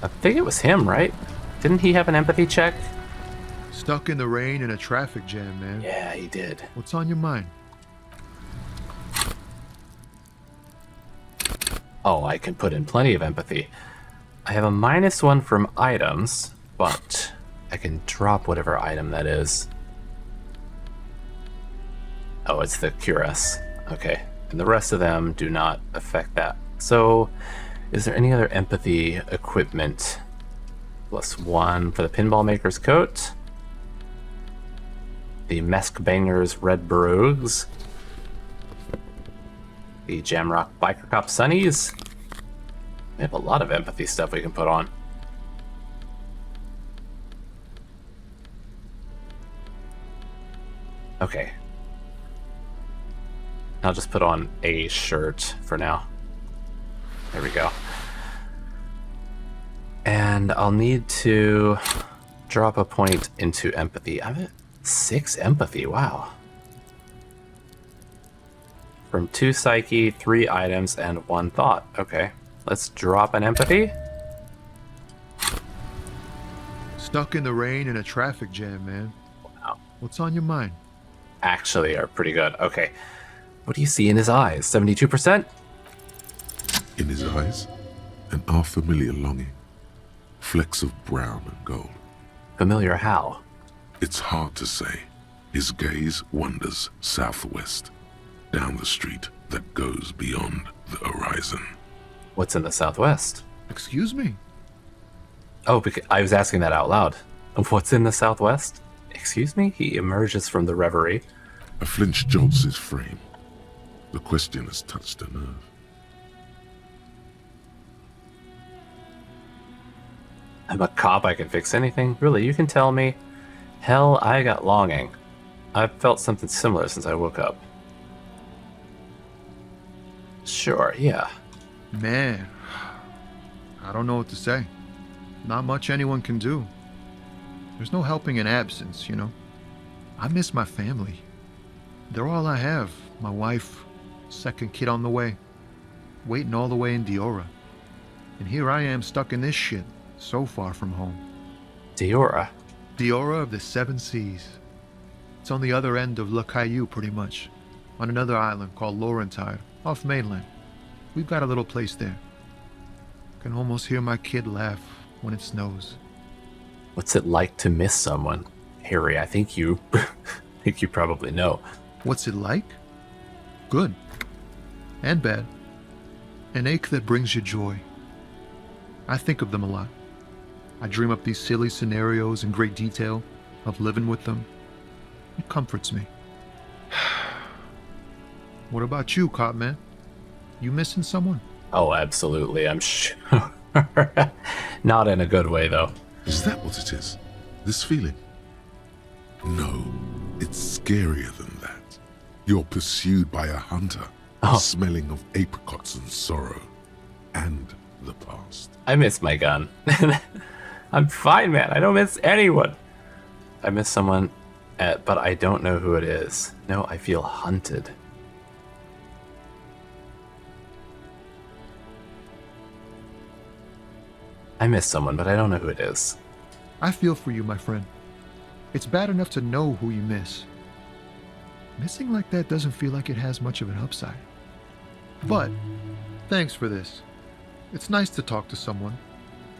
I think it was him, right? Didn't he have an empathy check? Stuck in the rain in a traffic jam, man. Yeah, he did. What's on your mind? Oh, I can put in plenty of empathy. I have a -1 from items, but I can drop whatever item that is. Oh, it's the cuirass. Okay. And the rest of them do not affect that. So, is there any other empathy equipment? +1 for the pinball maker's coat. The Mesk Banger's red brogues. The Jamrock Biker Cop Sunnies. We have a lot of empathy stuff we can put on. Okay. I'll just put on a shirt for now. There we go. And I'll need to drop a point into empathy. I'm at 6 empathy, wow. From 2 psyche, 3 items, and 1 thought. Okay, let's drop an empathy. Stuck in the rain in a traffic jam, man. Wow. What's on your mind? Actually are pretty good. Okay, what do you see in his eyes? 72%? In his eyes, an unfamiliar longing. Flecks of brown and gold. Familiar how? It's hard to say. His gaze wanders southwest, down the street that goes beyond the horizon. What's in the southwest? Excuse me? Oh, because I was asking that out loud. What's in the southwest? Excuse me? He emerges from the reverie. A flinch jolts his frame. The question has touched a nerve. I'm a cop, I can fix anything. Really, you can tell me. Hell, I got longing. I've felt something similar since I woke up. Sure, yeah. Man, I don't know what to say. Not much anyone can do. There's no helping in absence, you know. I miss my family. They're all I have. My wife, second kid on the way, waiting all the way in Diora. And here I am stuck in this shit, so far from home. Diora? Diora of the Seven Seas. It's on the other end of Le Caillou, pretty much, on another island called Laurentide, off mainland. We've got a little place there. Can almost hear my kid laugh when it snows. What's it like to miss someone? Harry, I think you probably know. What's it like? Good. And bad. An ache that brings you joy. I think of them a lot. I dream up these silly scenarios in great detail of living with them. It comforts me. What about you, cop man? You missing someone? Oh, absolutely, I'm sure. Not in a good way, though. Is that what it is? This feeling? No, it's scarier than that. You're pursued by a hunter, smelling of apricots and sorrow, and the past. I miss my gun. I'm fine, man. I don't miss anyone. I miss someone, but I don't know who it is. No, I feel hunted. I miss someone, but I don't know who it is. I feel for you, my friend. It's bad enough to know who you miss. Missing like that doesn't feel like it has much of an upside. But, thanks for this. It's nice to talk to someone,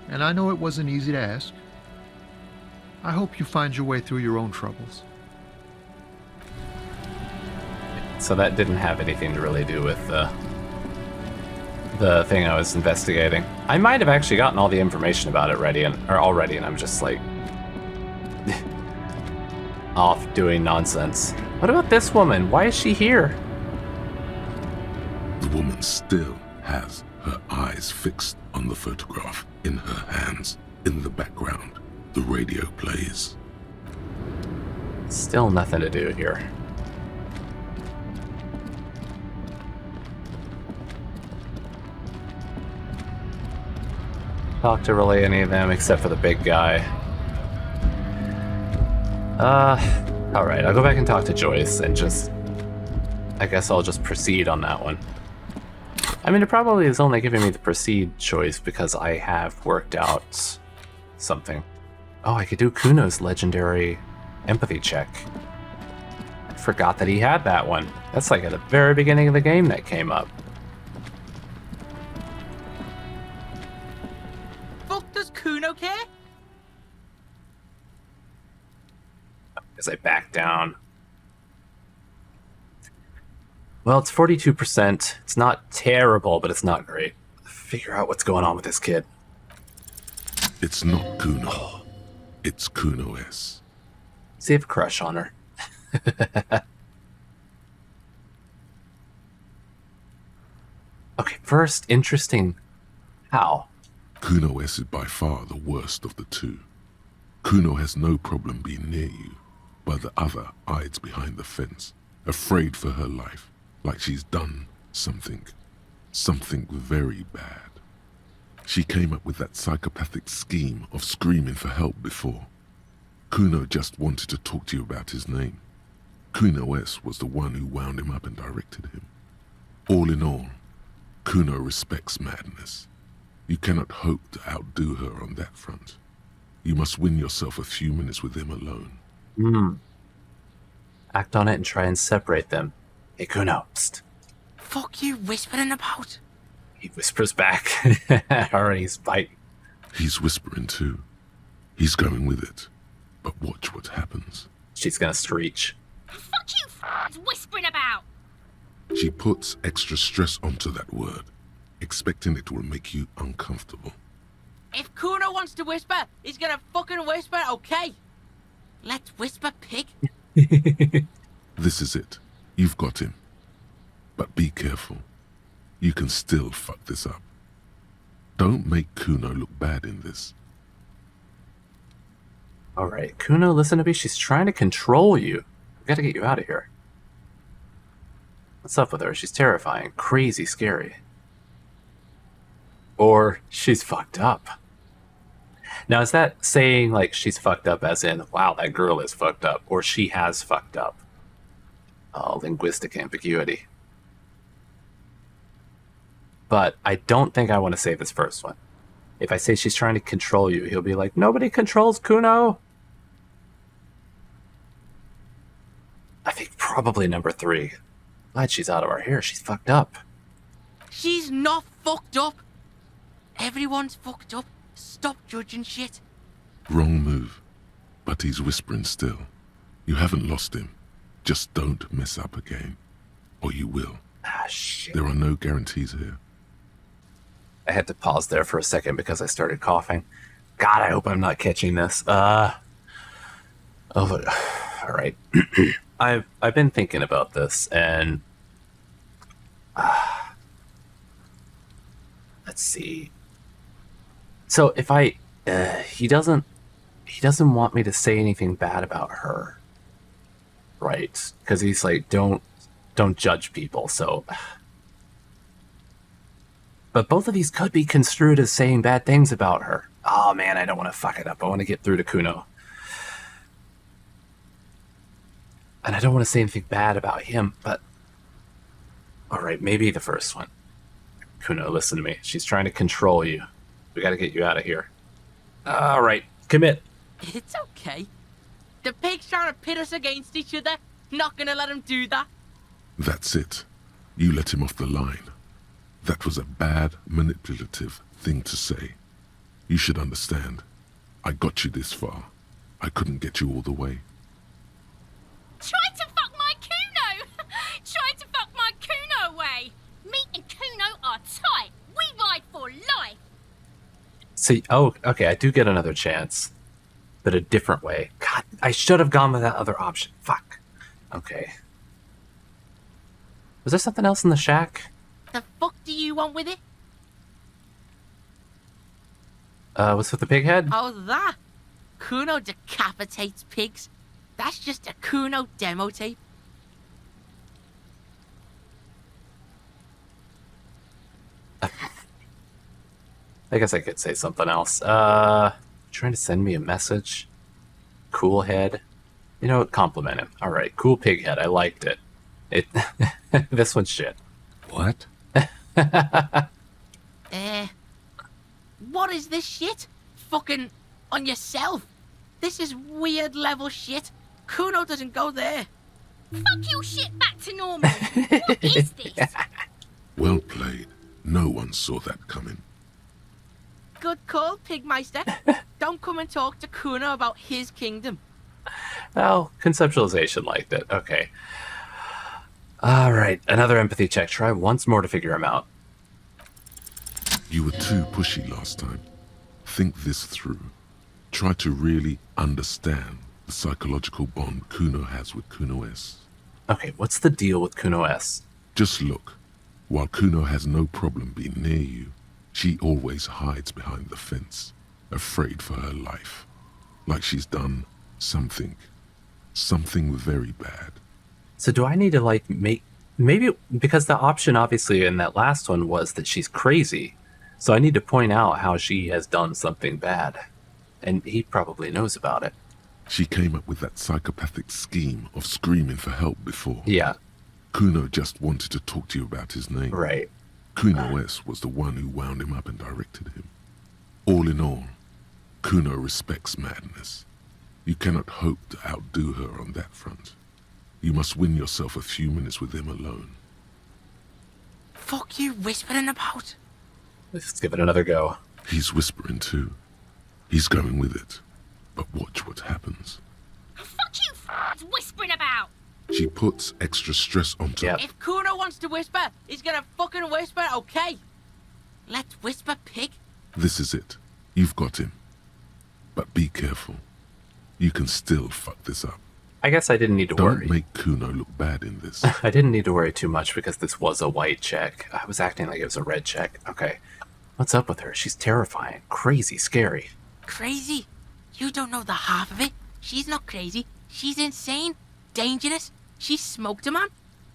and I know it wasn't easy to ask. I hope you find your way through your own troubles. So that didn't have anything to really do with the thing I was investigating. I might have actually gotten all the information about it already, and I'm just like off doing nonsense. What about this woman? Why is she here? The woman still has her eyes fixed on the photograph in her hands. In the background, the radio plays. Still nothing to do here. Talk to really any of them except for the big guy. Alright, I'll go back and talk to Joyce and just... I guess I'll just proceed on that one. I mean, it probably is only giving me the proceed choice because I have worked out something. Oh, I could do Kuno's legendary empathy check. I forgot that he had that one. That's like at the very beginning of the game that came up. Fuck does Kuno care? As I back down. Well, it's 42%. It's not terrible, but it's not great. Figure out what's going on with this kid. It's not Kuno. It's Kuno S. See if a crush on her. Okay, first, interesting. How? Kuno S is by far the worst of the two. Kuno has no problem being near you, but the other hides behind the fence, afraid for her life, like she's done something very bad. She came up with that psychopathic scheme of screaming for help before. Kuno just wanted to talk to you about his name. Kuno S was the one who wound him up and directed him. All in all, Kuno respects madness. You cannot hope to outdo her on that front. You must win yourself a few minutes with him alone. Act on it and try and separate them. Hey, Kuno, psst. Fuck you whispering about? He whispers back. Alright, he's biting. He's whispering too. He's going with it. But watch what happens. She's gonna screech. Fuck you whispering about! She puts extra stress onto that word, expecting it will make you uncomfortable. If Kuno wants to whisper, he's gonna fucking whisper, okay? Let's whisper, pig. This is it. You've got him. But be careful. You can still fuck this up. Don't make Kuno look bad in this. Alright, Kuno, listen to me. She's trying to control you. We gotta get you out of here. What's up with her? She's terrifying. Crazy scary. Or she's fucked up. Now, is that saying, like, she's fucked up as in, wow, that girl is fucked up, or she has fucked up? Oh, linguistic ambiguity. But I don't think I want to say this first one. If I say she's trying to control you, he'll be like, nobody controls Kuno. I think probably number 3. Glad she's out of our hair. She's fucked up. She's not fucked up. Everyone's fucked up. Stop judging shit. Wrong move. But he's whispering still. You haven't lost him. Just don't mess up again. Or you will. Ah, shit. There are no guarantees here. I had to pause there for a second because I started coughing. God, I hope I'm not catching this. All right. I've been thinking about this, and let's see. So if he doesn't want me to say anything bad about her, right? Because he's like, don't judge people. So. But both of these could be construed as saying bad things about her. Oh man, I don't want to fuck it up. I want to get through to Kuno. And I don't want to say anything bad about him, but... Alright, maybe the first one. Kuno, listen to me. She's trying to control you. We gotta get you out of here. Alright, commit. It's okay. The pig's trying to pit us against each other. Not gonna let him do that. That's it. You let him off the line. That was a bad, manipulative thing to say. You should understand. I got you this far. I couldn't get you all the way. Try to fuck my Kuno! Try to fuck my Kuno away! Me and Kuno are tight. We ride for life. See, oh, okay, I do get another chance. But a different way. God, I should have gone with that other option. Fuck. Okay. Was there something else in the shack? The fuck do you want with it? What's with the pig head? Oh, that? Kuno decapitates pigs. That's just a Kuno demo tape. I guess I could say something else. Trying to send me a message. Cool head. You know what? Compliment him. All right, cool pig head. I liked it. This one's shit. What? What is this shit? Fucking on yourself. This is weird level shit. Kuno doesn't go there. Fuck your shit back to normal. What is this? Well played. No one saw that coming. Good call, Pigmeister. Don't come and talk to Kuno about his kingdom. Well, conceptualization liked it. Okay. All right, another empathy check. Try once more to figure him out. You were too pushy last time. Think this through. Try to really understand the psychological bond Kuno has with Kuno S. Okay, what's the deal with Kuno S? Just look. While Kuno has no problem being near you, she always hides behind the fence, afraid for her life. Like she's done something very bad. So do I need to, like, maybe, because the option obviously in that last one was that she's crazy. So I need to point out how she has done something bad. And he probably knows about it. She came up with that psychopathic scheme of screaming for help before. Yeah. Kuno just wanted to talk to you about his name. Right. Kuno S was the one who wound him up and directed him. All in all, Kuno respects madness. You cannot hope to outdo her on that front. You must win yourself a few minutes with him alone. Fuck you whispering about? Let's give it another go. He's whispering too. He's going with it. But watch what happens. Fuck you whispering about. She puts extra stress onto Yep. If Kuno wants to whisper, he's gonna fucking whisper, okay? Let's whisper, pig. This is it. You've got him. But be careful. You can still fuck this up. I guess I didn't need to Don't worry. make Kuno look bad in this. I didn't need to worry too much because this was a white check. I was acting like it was a red check. Okay. What's up with her? She's terrifying. Crazy, scary. Crazy? You don't know the half of it. She's not crazy. She's insane. Dangerous. She's smoked a man.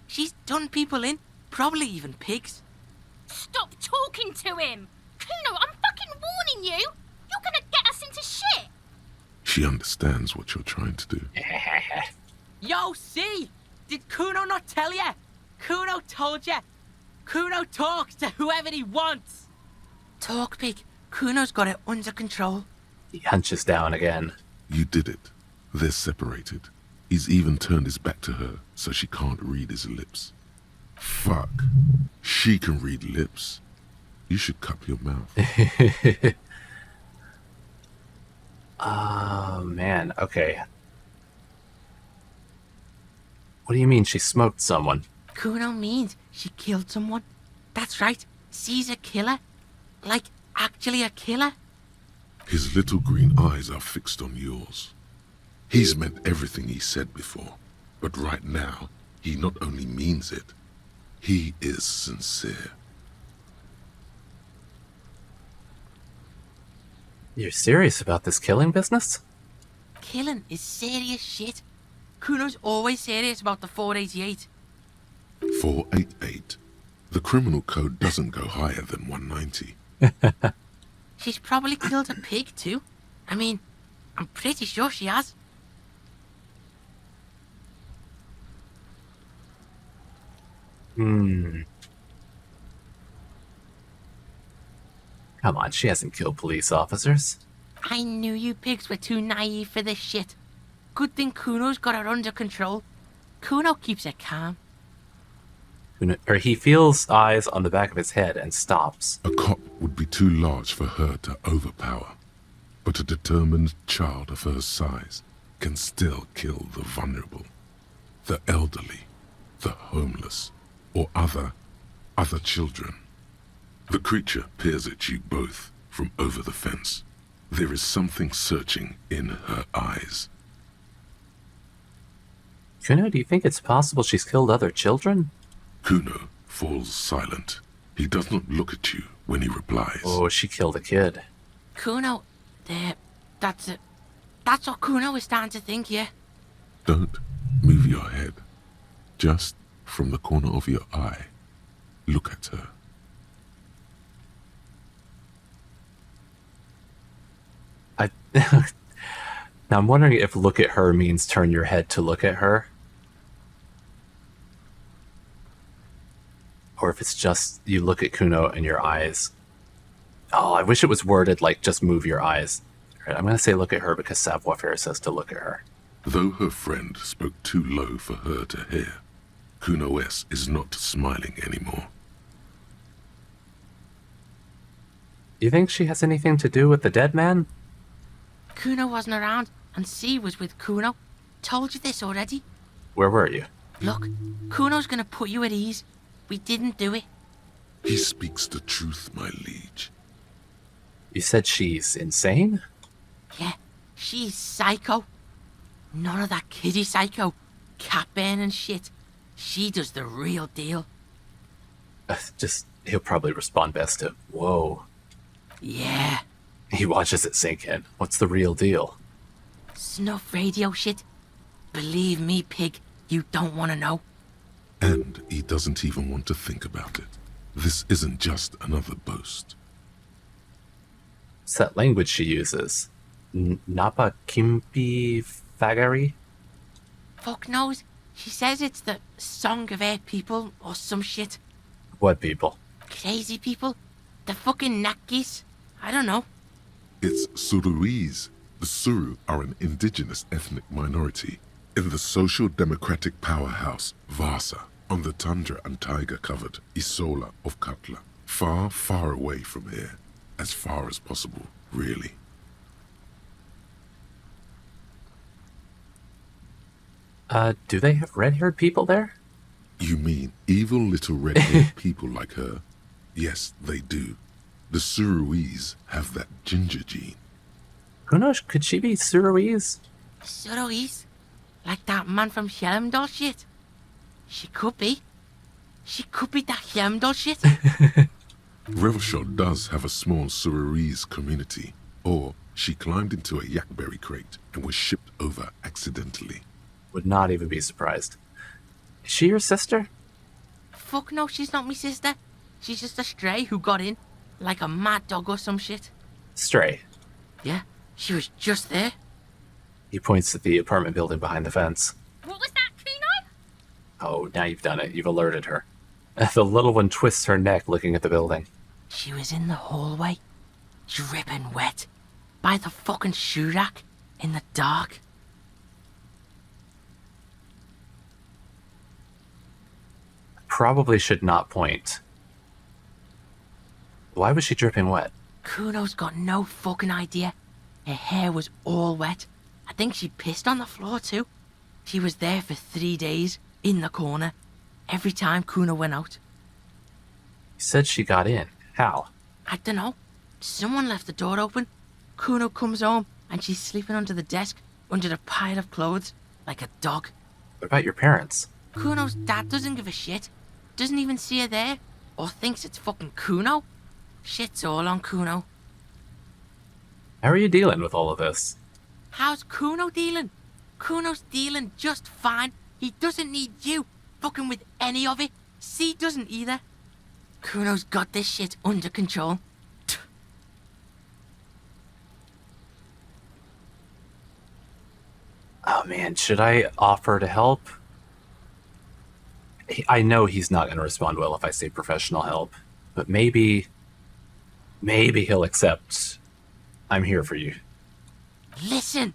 She's done people in. Probably even pigs. Stop talking to him. Kuno, I'm fucking warning you. You're gonna get us into shit. She understands what you're trying to do. Yo, see? Did Kuno not tell ya? Kuno told ya. Kuno talks to whoever he wants. Talk, pig. Kuno's got it under control. He hunches down again. You did it. They're separated. He's even turned his back to her so she can't read his lips. Fuck. She can read lips. You should cup your mouth. Oh, man. Okay. What do you mean she smoked someone? Kuno means she killed someone. That's right. She's a killer. Like, actually a killer. His little green eyes are fixed on yours. He's meant everything he said before, but right now, he not only means it, he is sincere. You're serious about this killing business? Killing is serious shit. Kuno's always serious about the 488. 488. The criminal code doesn't go higher than 190. She's probably killed a pig too. I mean, I'm pretty sure she has. Come on, she hasn't killed police officers. I knew you pigs were too naive for this shit. Good thing Kuno's got her under control. Kuno keeps her calm. He feels eyes on the back of his head and stops. A cop would be too large for her to overpower, but a determined child of her size can still kill the vulnerable, the elderly, the homeless, or other children. The creature peers at you both from over the fence. There is something searching in her eyes. Kuno, do you think it's possible she's killed other children? Kuno falls silent. He does not look at you when he replies. Oh, she killed a kid. Kuno, that's what Kuno is starting to think, yeah. Don't move your head. Just from the corner of your eye, look at her. Now I'm wondering if look at her means turn your head to look at her. Or if it's just you look at Kuno and your eyes. Oh, I wish it was worded like just move your eyes. All right, I'm going to say look at her because savoir-faire says to look at her. Though her friend spoke too low for her to hear, Kuno S is not smiling anymore. You think she has anything to do with the dead man? Kuno wasn't around, and C was with Kuno. Told you this already. Where were you? Look, Kuno's gonna put you at ease. We didn't do it. He speaks the truth, my liege. You said she's insane? Yeah, she's psycho. None of that kiddie psycho. Cat burning shit. She does the real deal. He'll probably respond best to, whoa. Yeah. He watches it sink in. What's the real deal? Snuff radio shit. Believe me, pig, you don't want to know. And he doesn't even want to think about it. This isn't just another boast. It's that language she uses. Napa Kimpi Fagari? Fuck knows. She says it's the song of her people or some shit. What people? Crazy people. The fucking Nakis. I don't know. It's Suruese. The Suru are an indigenous ethnic minority in the social democratic powerhouse Vasa on the tundra and tiger-covered Isola of Katla. Far, far away from here. As far as possible, really. Do they have red-haired people there? You mean evil little red-haired people like her? Yes, they do. The Suruese have that ginger gene. Who knows? Could she be Suruese? Suruese? Like that man from Helmdall shit? She could be. She could be that Helmdall shit. Revachol does have a small Suruese community. Or she climbed into a yakberry crate and was shipped over accidentally. Would not even be surprised. Is she your sister? Fuck no, she's not my sister. She's just a stray who got in. Like a mad dog or some shit. Stray. Yeah, she was just there. He points at the apartment building behind the fence. What was that, Kuno? Oh, now you've done it. You've alerted her. The little one twists her neck looking at the building. She was in the hallway, dripping wet, by the fucking shoe rack, in the dark. Probably should not point. Why was she dripping wet? Kuno's got no fucking idea. Her hair was all wet. I think she pissed on the floor too. She was there for 3 days, in the corner, every time Kuno went out. You said she got in. How? I don't know. Someone left the door open. Kuno comes home and she's sleeping under the desk, under a pile of clothes, like a dog. What about your parents? Kuno's dad doesn't give a shit. Doesn't even see her there, or thinks it's fucking Kuno. Shit's all on Kuno. How are you dealing with all of this? How's Kuno dealing? Kuno's dealing just fine. He doesn't need you fucking with any of it. C doesn't either. Kuno's got this shit under control. Oh man, should I offer to help? I know he's not going to respond well if I say professional help, but maybe he'll accept. I'm here for you. Listen.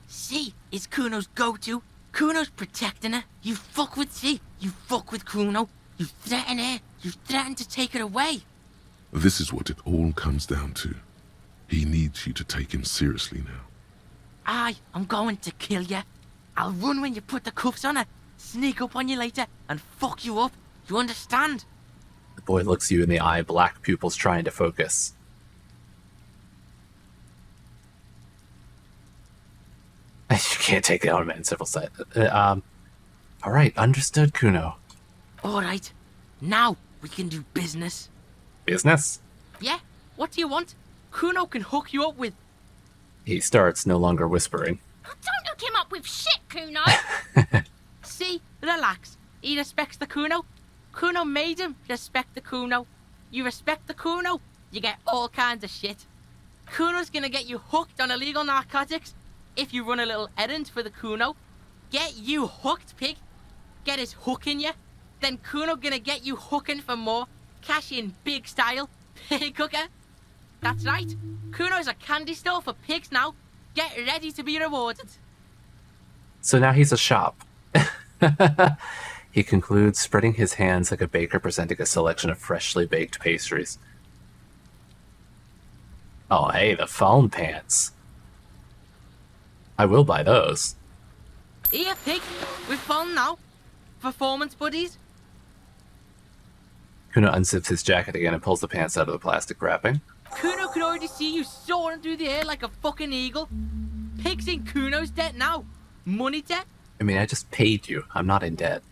C is Kuno's go-to. Kuno's protecting her. You fuck with C, you fuck with Kuno. You threaten her, you threaten to take her away. This is what it all comes down to. He needs you to take him seriously now. I'm going to kill you. I'll run when you put the cuffs on her, sneak up on you later, and fuck you up. You understand? The boy looks you in the eye, black pupils trying to focus. You can't take out a man in several sides. All right, understood, Kuno. All right. Now we can do business. Business? Yeah? What do you want? Kuno can hook you up with... He starts, no longer whispering. Don't hook him up with shit, Kuno. See? Relax. He respects the Kuno. Kuno made him respect the Kuno. You respect the Kuno, you get all kinds of shit. Kuno's gonna get you hooked on illegal narcotics if you run a little errand for the Kuno. Get you hooked, pig. Get his hook in you. Then Kuno gonna get you hooking for more. Cash in big style. Pig hooker. That's right. Kuno's a candy store for pigs now. Get ready to be rewarded. So now he's a shop. He concludes, spreading his hands like a baker presenting a selection of freshly baked pastries. Oh, hey, the phone pants. I will buy those. Here, pig. We've fun now. Performance buddies. Kuno unzips his jacket again and pulls the pants out of the plastic wrapping. Kuno could already see you soaring through the air like a fucking eagle. Pig's in Kuno's debt now. Money debt. I mean, I just paid you. I'm not in debt.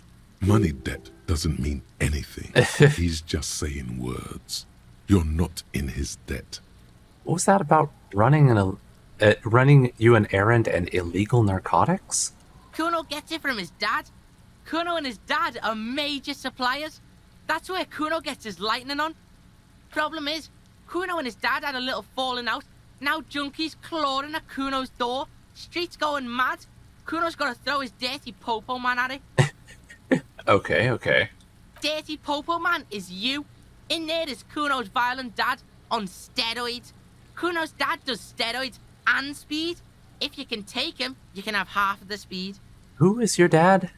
Money debt doesn't mean anything. He's just saying words. You're not in his debt. What was that about running you an errand and illegal narcotics? Kuno gets it from his dad. Kuno and his dad are major suppliers. That's where Kuno gets his lightning on. Problem is, Kuno and his dad had a little falling out. Now junkies clawing at Kuno's door. Streets going mad. Kuno's got to throw his dirty popo man at it. Okay. Dirty popo man is you. In there is Kuno's violent dad on steroids. Kuno's dad does steroids and speed. If you can take him, you can have half of the speed. Who is your dad?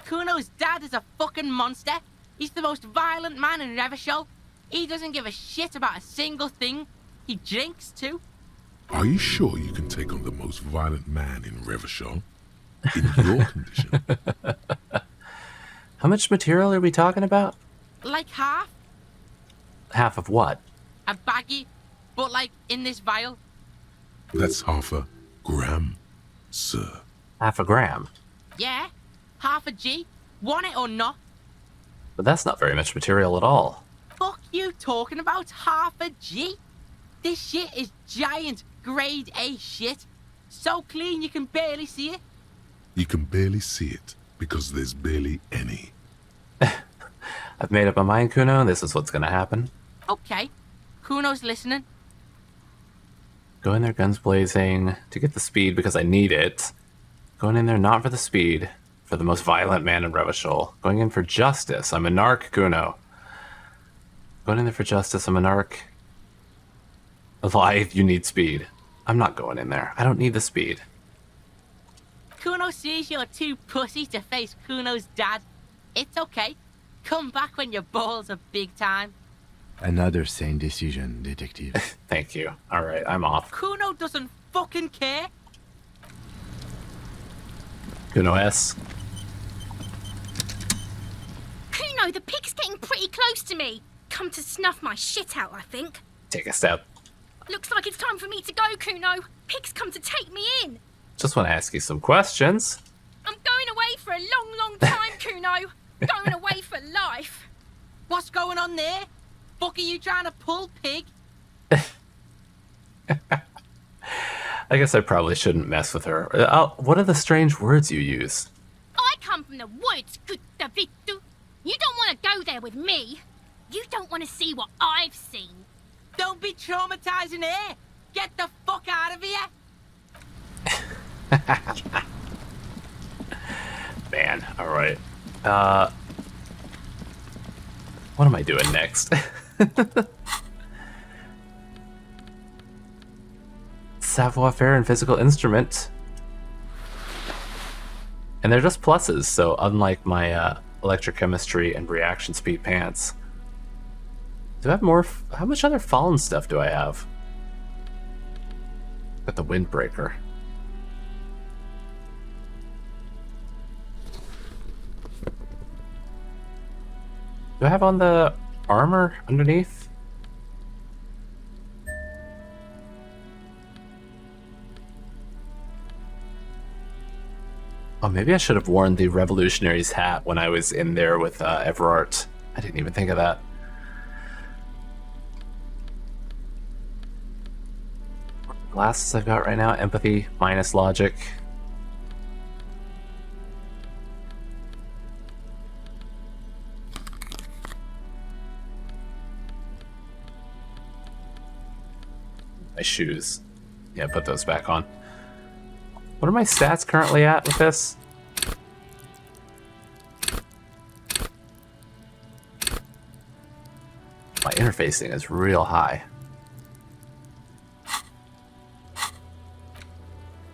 Kuno's dad is a fucking monster. He's the most violent man in Revachol. He doesn't give a shit about a single thing. He drinks too. Are you sure you can take on the most violent man in Revachol? In your condition? How much material are we talking about? Like half. Half of what? A baggie, but like in this vial. That's half a gram, sir. Half a gram? Yeah, half a G. Want it or not? But that's not very much material at all. Fuck you talking about half a G? This shit is giant grade A shit. So clean you can barely see it. You can barely see it because there's barely any. I've made up my mind, Kuno. This is what's gonna happen. Okay, Kuno's listening. Go in there guns blazing to get the speed because I need it. Going in there not for the speed, for the most violent man in Revachol. Going in for justice. I'm a narc, Kuno. Going in there for justice. I'm a narc. Alive, you need speed. I'm not going in there. I don't need the speed. Kuno sees you're too pussy to face Kuno's dad. It's okay. Come back when your balls are big time. Another sane decision, detective. Thank you. All right, I'm off. Kuno doesn't fucking care. Kuno S. Kuno, the pig's getting pretty close to me. Come to snuff my shit out, I think. Take a step. Looks like it's time for me to go, Kuno. Pig's come to take me in. Just want to ask you some questions. I'm going away for a long, long time, Kuno. Going away for life. What's going on there? Fuck are you trying to pull, pig? I guess I probably shouldn't mess with her. What are the strange words you use? I come from the woods, good Davidu. You don't want to go there with me. You don't want to see what I've seen. Don't be traumatizing her. Get the fuck out of here. Man, alright. What am I doing next? Savoir-faire and physical instrument. And they're just pluses, so unlike my electrochemistry and reaction speed pants. Do I have more? How much other fallen stuff do I have? Got the windbreaker. Do I have on the armor underneath? Oh, maybe I should have worn the Revolutionary's hat when I was in there with Evrart. I didn't even think of that. Glasses I've got right now, empathy minus logic. My shoes. Yeah, put those back on. What are my stats currently at with this? My interfacing is real high.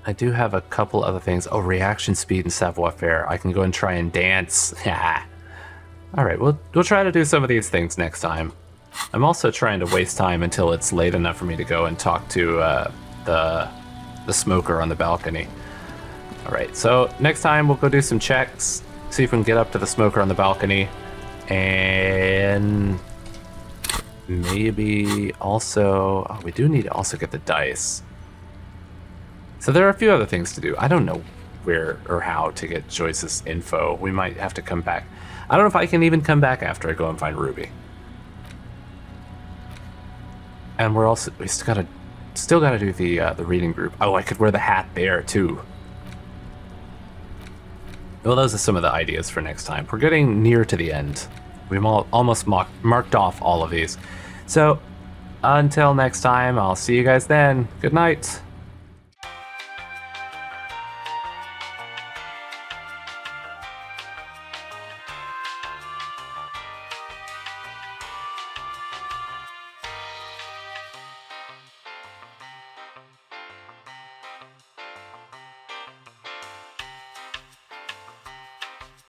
I do have a couple other things. Oh, reaction speed and savoir-faire. I can go and try and dance. Alright, we'll try to do some of these things next time. I'm also trying to waste time until it's late enough for me to go and talk to the smoker on the balcony. Alright, so next time we'll go do some checks, see if we can get up to the smoker on the balcony, and maybe also... Oh, we do need to also get the dice. So there are a few other things to do. I don't know where or how to get Joyce's info. We might have to come back. I don't know if I can even come back after I go and find Ruby. And we still gotta do the reading group. Oh, I could wear the hat there too. Well, those are some of the ideas for next time. We're getting near to the end. We've almost marked off all of these. So until next time, I'll see you guys then. Good night.